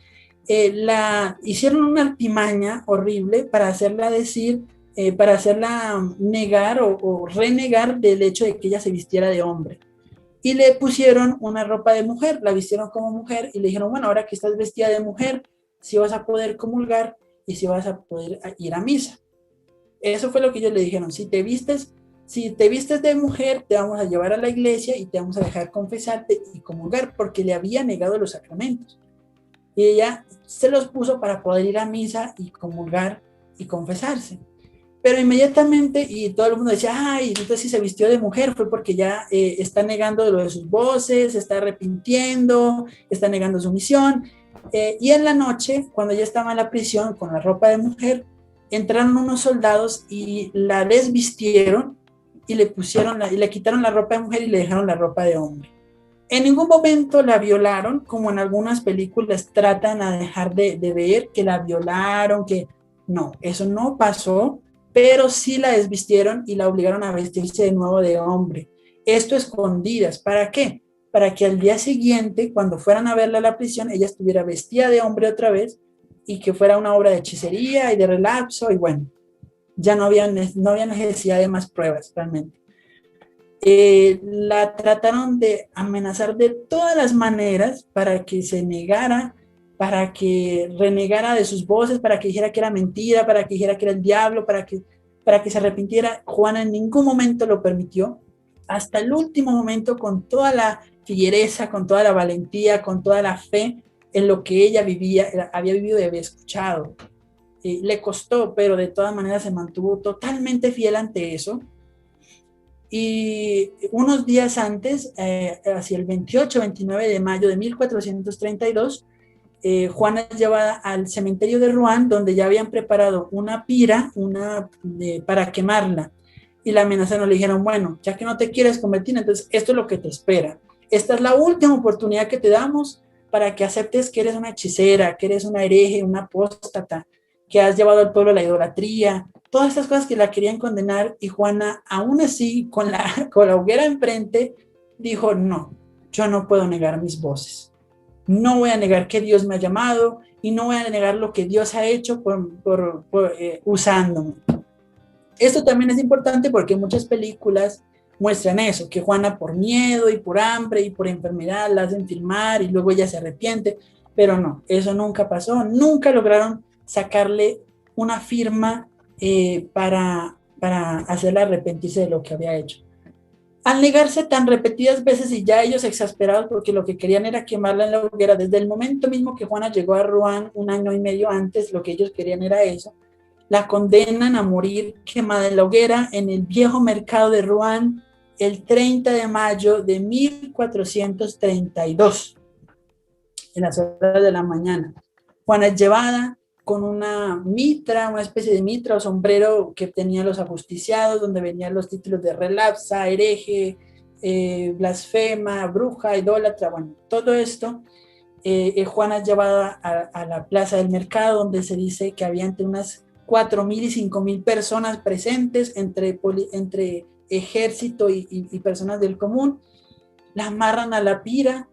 hicieron una artimaña horrible para hacerla decir, para hacerla negar o renegar del hecho de que ella se vistiera de hombre. Y le pusieron una ropa de mujer, la vistieron como mujer y le dijeron, bueno, ahora que estás vestida de mujer, si vas a poder comulgar y si vas a poder ir a misa. Eso fue lo que ellos le dijeron, si te vistes de mujer, te vamos a llevar a la iglesia y te vamos a dejar confesarte y comulgar, porque le había negado los sacramentos. Y ella se los puso para poder ir a misa y comulgar y confesarse. Pero inmediatamente, y todo el mundo decía, ay, entonces si se vistió de mujer fue porque ya está negando lo de sus voces, se está arrepintiendo, está negando su misión. Y en la noche, cuando ya estaba en la prisión con la ropa de mujer, entraron unos soldados y la desvistieron y le quitaron la ropa de mujer y le dejaron la ropa de hombre. En ningún momento la violaron, como en algunas películas tratan a dejar de ver que la violaron, que no, eso no pasó, pero sí la desvistieron y la obligaron a vestirse de nuevo de hombre. Esto escondidas, ¿para qué? Para que al día siguiente, cuando fueran a verla a la prisión, ella estuviera vestida de hombre otra vez y que fuera una obra de hechicería y de relapso, y bueno, ya no había necesidad de más pruebas realmente. La trataron de amenazar de todas las maneras para que se negara, para que renegara de sus voces, para que dijera que era mentira, para que dijera que era el diablo, para que se arrepintiera. Juana en ningún momento lo permitió, hasta el último momento, con toda la fiereza, con toda la valentía, con toda la fe en lo que ella había vivido y había escuchado. Le costó, pero de todas maneras se mantuvo totalmente fiel ante eso. Y unos días antes, hacia el 28-29 de mayo de 1432, Juana es llevada al cementerio de Rouen, donde ya habían preparado una pira para quemarla. Y la amenazaron, le dijeron, bueno, ya que no te quieres convertir, entonces esto es lo que te espera. Esta es la última oportunidad que te damos para que aceptes que eres una hechicera, que eres una hereje, una apóstata, que has llevado al pueblo a la idolatría, todas estas cosas que la querían condenar. Y Juana, aún así, con la hoguera enfrente, dijo, no, yo no puedo negar mis voces. No voy a negar que Dios me ha llamado y no voy a negar lo que Dios ha hecho usándome. Esto también es importante porque muchas películas muestran eso, que Juana por miedo y por hambre y por enfermedad la hacen filmar y luego ella se arrepiente, pero no, eso nunca pasó, nunca lograron sacarle una firma para hacerla arrepentirse de lo que había hecho. Al negarse tan repetidas veces y ya ellos exasperados porque lo que querían era quemarla en la hoguera, desde el momento mismo que Juana llegó a Rouen 1 año y medio antes, lo que ellos querían era eso, la condenan a morir quemada en la hoguera en el viejo mercado de Rouen el 30 de mayo de 1432, en las horas de la mañana. Juana es llevada con una especie de mitra o sombrero que tenían los ajusticiados, donde venían los títulos de relapsa, hereje, blasfema, bruja, idólatra, bueno, todo esto. Juana es llevada a la plaza del mercado, donde se dice que había entre unas 4.000 y 5.000 personas presentes, entre ejército y personas del común. La amarran a la pira,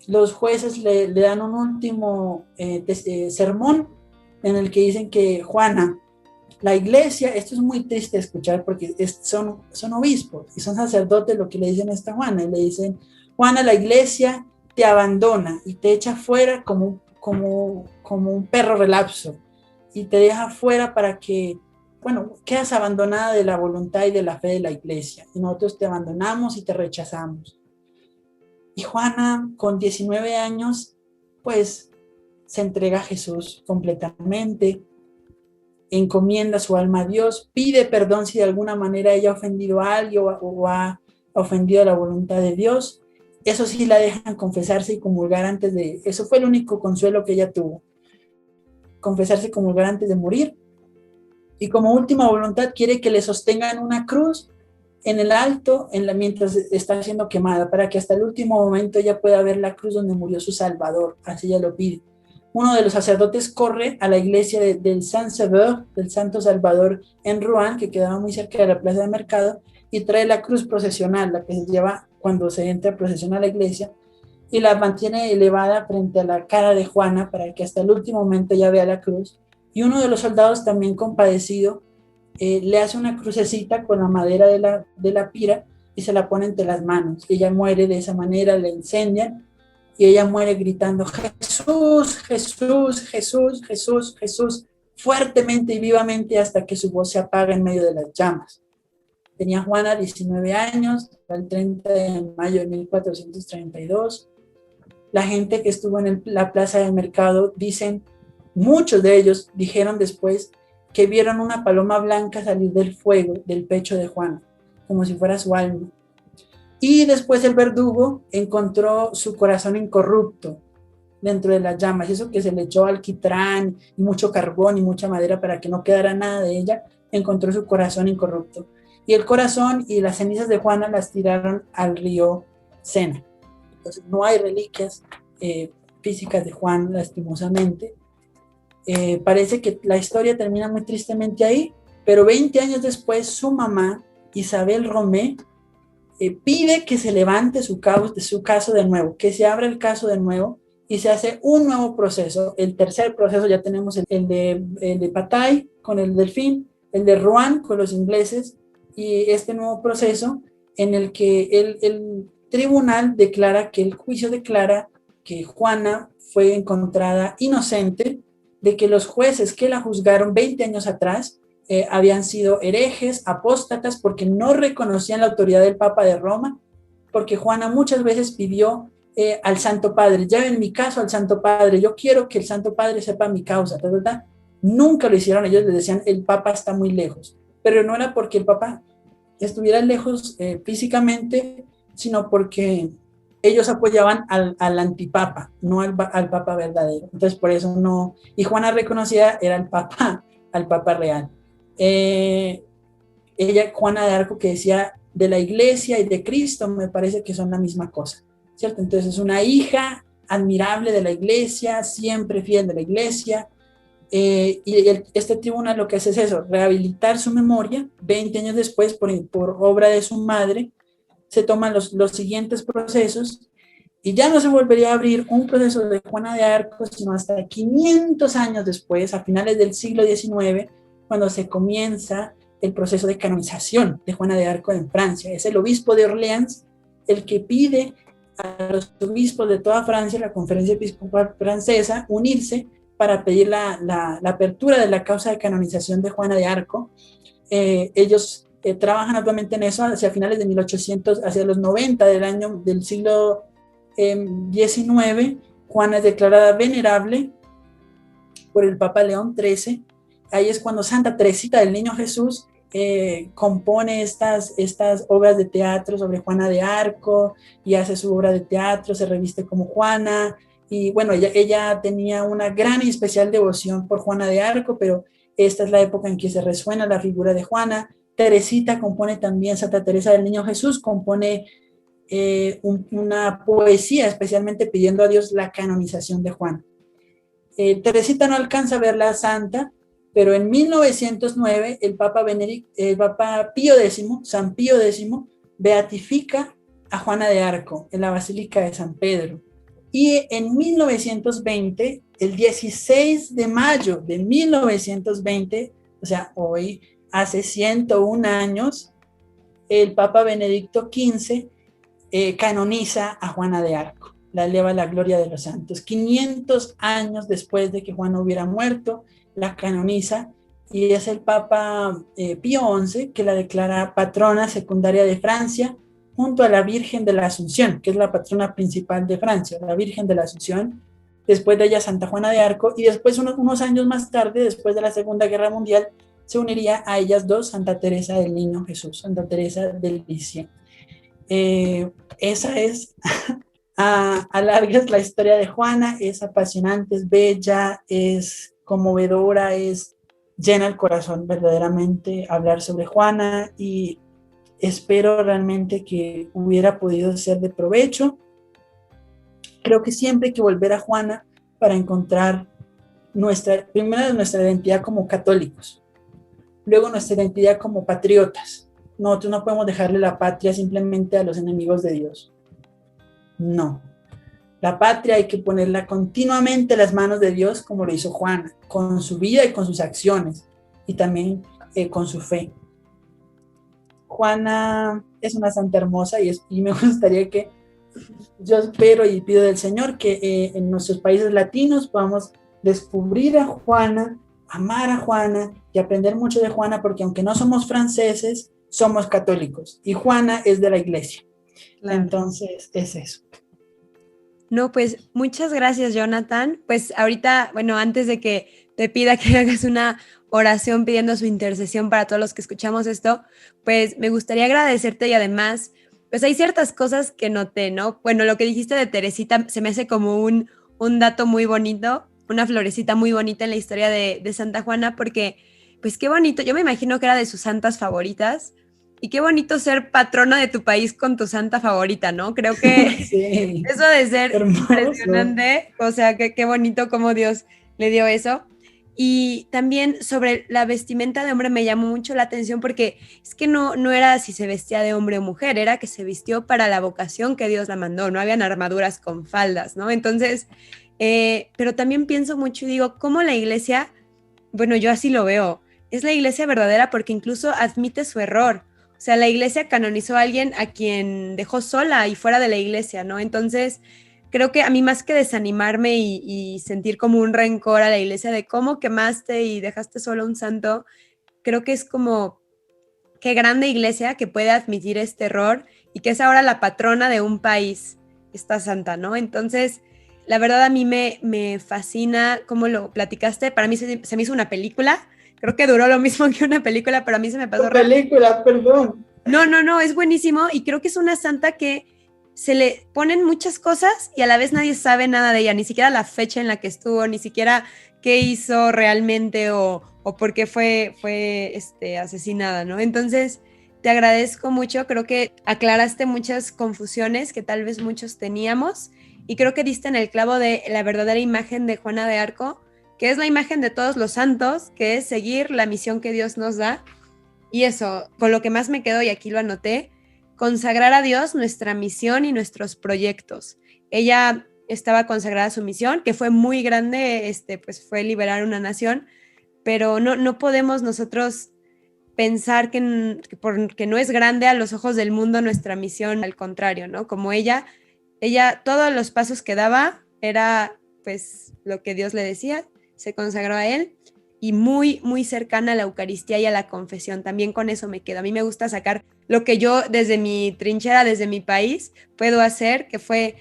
los jueces le dan un último sermón en el que dicen que Juana, la iglesia, esto es muy triste escuchar porque son obispos y son sacerdotes lo que le dicen a esta Juana, y le dicen: Juana, la iglesia te abandona y te echa fuera como un perro relapso, y te deja fuera para que, bueno, quedas abandonada de la voluntad y de la fe de la iglesia, y nosotros te abandonamos y te rechazamos. Y Juana, con 19 años, pues se entrega a Jesús completamente, encomienda su alma a Dios, pide perdón si de alguna manera ella ha ofendido a alguien o ha ofendido a la voluntad de Dios. Eso sí, la dejan confesarse y comulgar antes de... Eso fue el único consuelo que ella tuvo, confesarse y comulgar antes de morir. Y como última voluntad quiere que le sostengan una cruz en el alto mientras está siendo quemada, para que hasta el último momento ella pueda ver la cruz donde murió su Salvador. Así ella lo pide. Uno de los sacerdotes corre a la iglesia del Saint-Sever, del Santo Salvador, en Rouen, que quedaba muy cerca de la plaza de mercado, y trae la cruz procesional, la que se lleva cuando se entra a procesión a la iglesia, y la mantiene elevada frente a la cara de Juana para que hasta el último momento ella vea la cruz. Y uno de los soldados, también compadecido, le hace una crucecita con la madera de la pira y se la pone entre las manos. Ella muere de esa manera, la incendian y ella muere gritando: Jesús, Jesús, Jesús, Jesús, Jesús, fuertemente y vivamente, hasta que su voz se apaga en medio de las llamas. Tenía Juana 19 años, el 30 de mayo de 1432. La gente que estuvo en la plaza del mercado dicen, muchos de ellos dijeron después, que vieron una paloma blanca salir del fuego del pecho de Juana, como si fuera su alma. Y después el verdugo encontró su corazón incorrupto dentro de las llamas, eso que se le echó alquitrán y mucho carbón y mucha madera para que no quedara nada de ella, encontró su corazón incorrupto. Y el corazón y las cenizas de Juana las tiraron al río Sena. Entonces no hay reliquias físicas de Juan, lastimosamente. Parece que la historia termina muy tristemente ahí, pero 20 años después su mamá, Isabel Romé, pide que se levante su caso de nuevo, que se abra el caso de nuevo y se hace un nuevo proceso. El tercer proceso, ya tenemos el de Patay con el Delfín, el de Rouen con los ingleses, y este nuevo proceso en el que el tribunal declara, que el juicio declara que Juana fue encontrada inocente, de que los jueces que la juzgaron 20 años atrás habían sido herejes, apóstatas, porque no reconocían la autoridad del Papa de Roma, porque Juana muchas veces pidió al Santo Padre: lleven mi caso al Santo Padre, yo quiero que el Santo Padre sepa mi causa, ¿verdad? Nunca lo hicieron. Ellos les decían: el Papa está muy lejos, pero no era porque el Papa estuviera lejos físicamente, sino porque ellos apoyaban al antipapa, no al papa verdadero. Entonces por eso no, y Juana reconocida era al papa real. Ella, Juana de Arco, que decía de la iglesia y de Cristo, me parece que son la misma cosa, ¿cierto? Entonces es una hija admirable de la iglesia, siempre fiel de la iglesia, este tribunal lo que hace es eso: rehabilitar su memoria. 20 años después, por obra de su madre, se toman los siguientes procesos, y ya no se volvería a abrir un proceso de Juana de Arco sino hasta 500 años después, a finales del siglo XIX, cuando se comienza el proceso de canonización de Juana de Arco en Francia. Es el obispo de Orleans el que pide a los obispos de toda Francia, la Conferencia Episcopal Francesa, unirse para pedir la apertura de la causa de canonización de Juana de Arco. Ellos trabajan actualmente en eso hacia finales de 1800, hacia los 90 del siglo XIX. Juana es declarada venerable por el Papa León XIII. Ahí es cuando Santa Teresita del Niño Jesús compone estas obras de teatro sobre Juana de Arco, y hace su obra de teatro, se reviste como Juana. Y bueno, ella tenía una gran y especial devoción por Juana de Arco, pero esta es la época en que se resuena la figura de Juana. Teresita compone también, Santa Teresa del Niño Jesús compone una poesía, especialmente pidiendo a Dios la canonización de Juana. Teresita no alcanza a ver la santa, pero en 1909 el Papa Pío X, San Pío X, beatifica a Juana de Arco en la Basílica de San Pedro. Y en 1920, el 16 de mayo de 1920, o sea, hoy, hace 101 años, el Papa Benedicto XV canoniza a Juana de Arco, la eleva a la gloria de los santos. 500 años después de que Juana hubiera muerto, la canoniza, y es el Papa Pío XI que la declara patrona secundaria de Francia, junto a la Virgen de la Asunción, que es la patrona principal de Francia, la Virgen de la Asunción, después de ella Santa Juana de Arco, y después unos años más tarde, después de la Segunda Guerra Mundial, se uniría a ellas dos Santa Teresa del Niño Jesús, Santa Teresa del Lisieux. Esa es a largas la historia de Juana. Es apasionante, es bella, es conmovedora, es llena el corazón verdaderamente hablar sobre Juana, y espero realmente que hubiera podido ser de provecho. Creo que siempre hay que volver a Juana para encontrar primero nuestra identidad como católicos, luego nuestra identidad como patriotas. Nosotros no podemos dejarle la patria simplemente a los enemigos de Dios. No. La patria hay que ponerla continuamente en las manos de Dios, como lo hizo Juana, con su vida y con sus acciones, y también con su fe. Juana es una santa hermosa, y me gustaría que, yo espero y pido del Señor que en nuestros países latinos podamos descubrir a Juana, amar a Juana y aprender mucho de Juana, porque aunque no somos franceses, somos católicos, y Juana es de la iglesia. Claro. Entonces, es eso. No, pues muchas gracias, Jonathan. Pues ahorita, bueno, antes de que te pida que hagas una oración pidiendo su intercesión para todos los que escuchamos esto, pues me gustaría agradecerte, y además, pues hay ciertas cosas que noté, ¿no? Bueno, lo que dijiste de Teresita se me hace como un dato muy bonito, una florecita muy bonita en la historia de Santa Juana, porque pues qué bonito, yo me imagino que era de sus santas favoritas. Y qué bonito ser patrona de tu país con tu santa favorita, ¿no? Creo que sí, eso de ser hermoso. Impresionante, o sea, qué bonito cómo Dios le dio eso. Y también sobre la vestimenta de hombre me llamó mucho la atención, porque es que no era si se vestía de hombre o mujer, era que se vistió para la vocación que Dios la mandó, no habían armaduras con faldas, ¿no? Entonces, pero también pienso mucho y digo, ¿cómo la iglesia, bueno, yo así lo veo, es la iglesia verdadera porque incluso admite su error? O sea, la iglesia canonizó a alguien a quien dejó sola y fuera de la iglesia, ¿no? Entonces, creo que a mí, más que desanimarme y sentir como un rencor a la iglesia de cómo quemaste y dejaste solo a un santo, creo que es como, qué grande iglesia que puede admitir este error y que es ahora la patrona de un país, esta santa, ¿no? Entonces, la verdad a mí me fascina cómo lo platicaste. Para mí se me hizo una película. Creo que duró lo mismo que una película, pero a mí se me pasó rápido. Película, perdón. No, es buenísimo, y creo que es una santa que se le ponen muchas cosas y a la vez nadie sabe nada de ella, ni siquiera la fecha en la que estuvo, ni siquiera qué hizo realmente o por qué fue asesinada, ¿no? Entonces, te agradezco mucho, creo que aclaraste muchas confusiones que tal vez muchos teníamos, y creo que diste en el clavo de la verdadera imagen de Juana de Arco, que es la imagen de todos los santos, que es seguir la misión que Dios nos da. Y eso, con lo que más me quedo, y aquí lo anoté, consagrar a Dios nuestra misión y nuestros proyectos. Ella estaba consagrada a su misión, que fue muy grande, pues fue liberar una nación, pero no podemos nosotros pensar porque no es grande a los ojos del mundo nuestra misión, al contrario, ¿no? Como ella, todos los pasos que daba era pues lo que Dios le decía, se consagró a él, y muy, muy cercana a la Eucaristía y a la confesión. También con eso me quedo. A mí me gusta sacar lo que yo desde mi trinchera, desde mi país, puedo hacer, que fue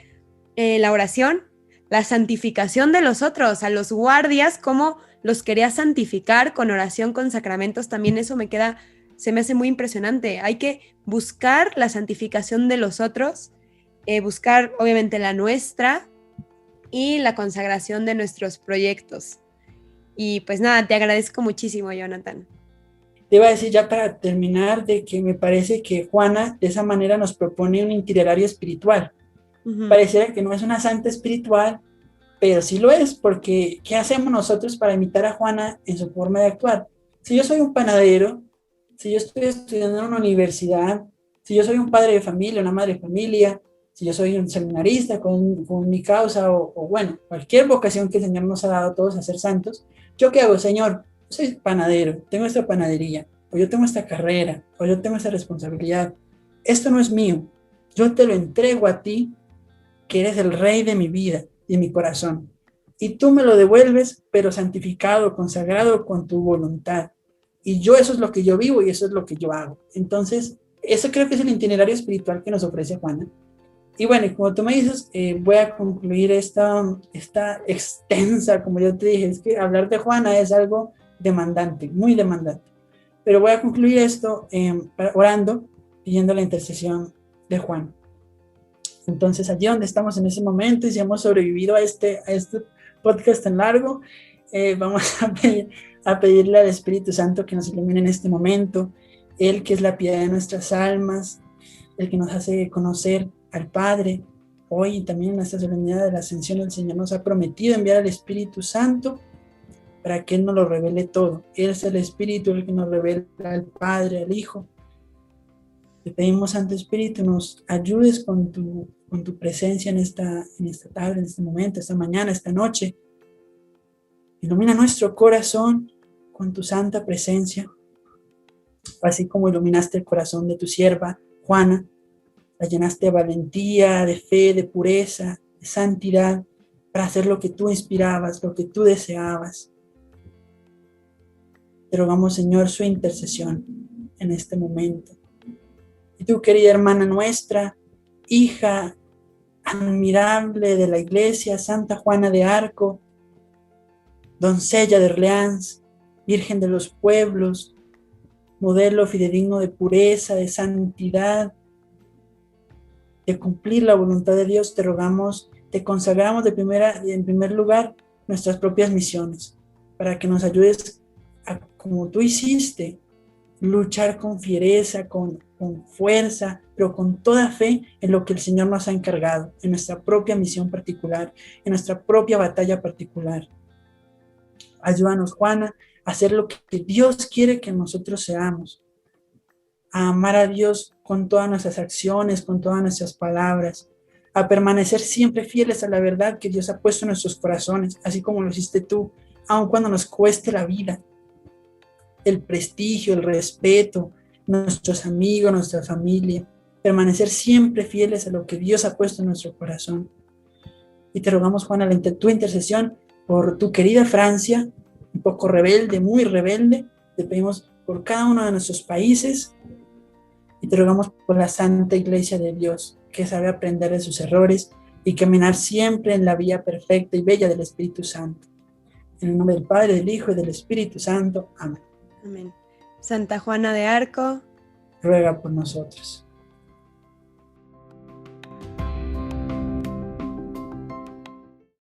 la oración, la santificación de los otros, a los guardias, cómo los quería santificar con oración, con sacramentos. También eso se me hace muy impresionante. Hay que buscar la santificación de los otros, buscar obviamente la nuestra y la consagración de nuestros proyectos. Y pues nada, te agradezco muchísimo, Jonathan. Te iba a decir ya para terminar de que me parece que Juana de esa manera nos propone un itinerario espiritual. Pareciera que no es una santa espiritual, pero sí lo es, porque ¿qué hacemos nosotros para imitar a Juana en su forma de actuar? Si yo soy un panadero, si yo estoy estudiando en una universidad, si yo soy un padre de familia, una madre de familia, si yo soy un seminarista con mi causa o bueno, cualquier vocación que el Señor nos ha dado a todos a ser santos, ¿yo qué hago, Señor? Yo soy panadero, tengo esta panadería, o yo tengo esta carrera, o yo tengo esta responsabilidad. Esto no es mío, yo te lo entrego a ti, que eres el rey de mi vida y de mi corazón. Y tú me lo devuelves, pero santificado, consagrado con tu voluntad. Y yo eso es lo que yo vivo y eso es lo que yo hago. Entonces, eso creo que es el itinerario espiritual que nos ofrece Juana. Y bueno, como tú me dices, voy a concluir esta extensa, como yo te dije, es que hablar de Juana es algo demandante, muy demandante. Pero voy a concluir esto orando, pidiendo la intercesión de Juana. Entonces, allí donde estamos en ese momento y si hemos sobrevivido a este podcast tan largo, vamos a pedirle al Espíritu Santo que nos ilumine en este momento, Él que es la piedad de nuestras almas, el que nos hace conocer al Padre. Hoy también en esta solemnidad de la Ascensión el Señor nos ha prometido enviar al Espíritu Santo para que Él nos lo revele todo. Él es el Espíritu el que nos revela al Padre, al Hijo. Te pedimos, Santo Espíritu, nos ayudes con tu presencia en esta tarde, en este momento, esta mañana, esta noche. Ilumina nuestro corazón con tu santa presencia, así como iluminaste el corazón de tu sierva, Juana, la llenaste de valentía, de fe, de pureza, de santidad, para hacer lo que tú inspirabas, lo que tú deseabas. Te rogamos, Señor, su intercesión en este momento. Y tú, querida hermana nuestra, hija admirable de la Iglesia, Santa Juana de Arco, doncella de Orleans, Virgen de los pueblos, modelo fidedigno de pureza, de santidad, de cumplir la voluntad de Dios, te rogamos, te consagramos en primer lugar nuestras propias misiones, para que nos ayudes a, como tú hiciste, luchar con fiereza, con fuerza, pero con toda fe en lo que el Señor nos ha encargado, en nuestra propia misión particular, en nuestra propia batalla particular. Ayúdanos, Juana, a hacer lo que Dios quiere que nosotros seamos, a amar a Dios con todas nuestras acciones, con todas nuestras palabras, a permanecer siempre fieles a la verdad que Dios ha puesto en nuestros corazones, así como lo hiciste tú, aun cuando nos cueste la vida, el prestigio, el respeto, nuestros amigos, nuestra familia, permanecer siempre fieles a lo que Dios ha puesto en nuestro corazón. Y te rogamos, Juana, tu intercesión por tu querida Francia, un poco rebelde, muy rebelde. Te pedimos por cada uno de nuestros países y te rogamos por la Santa Iglesia de Dios, que sabe aprender de sus errores y caminar siempre en la vía perfecta y bella del Espíritu Santo. En el nombre del Padre, del Hijo y del Espíritu Santo. Amén. Amén. Santa Juana de Arco, ruega por nosotros.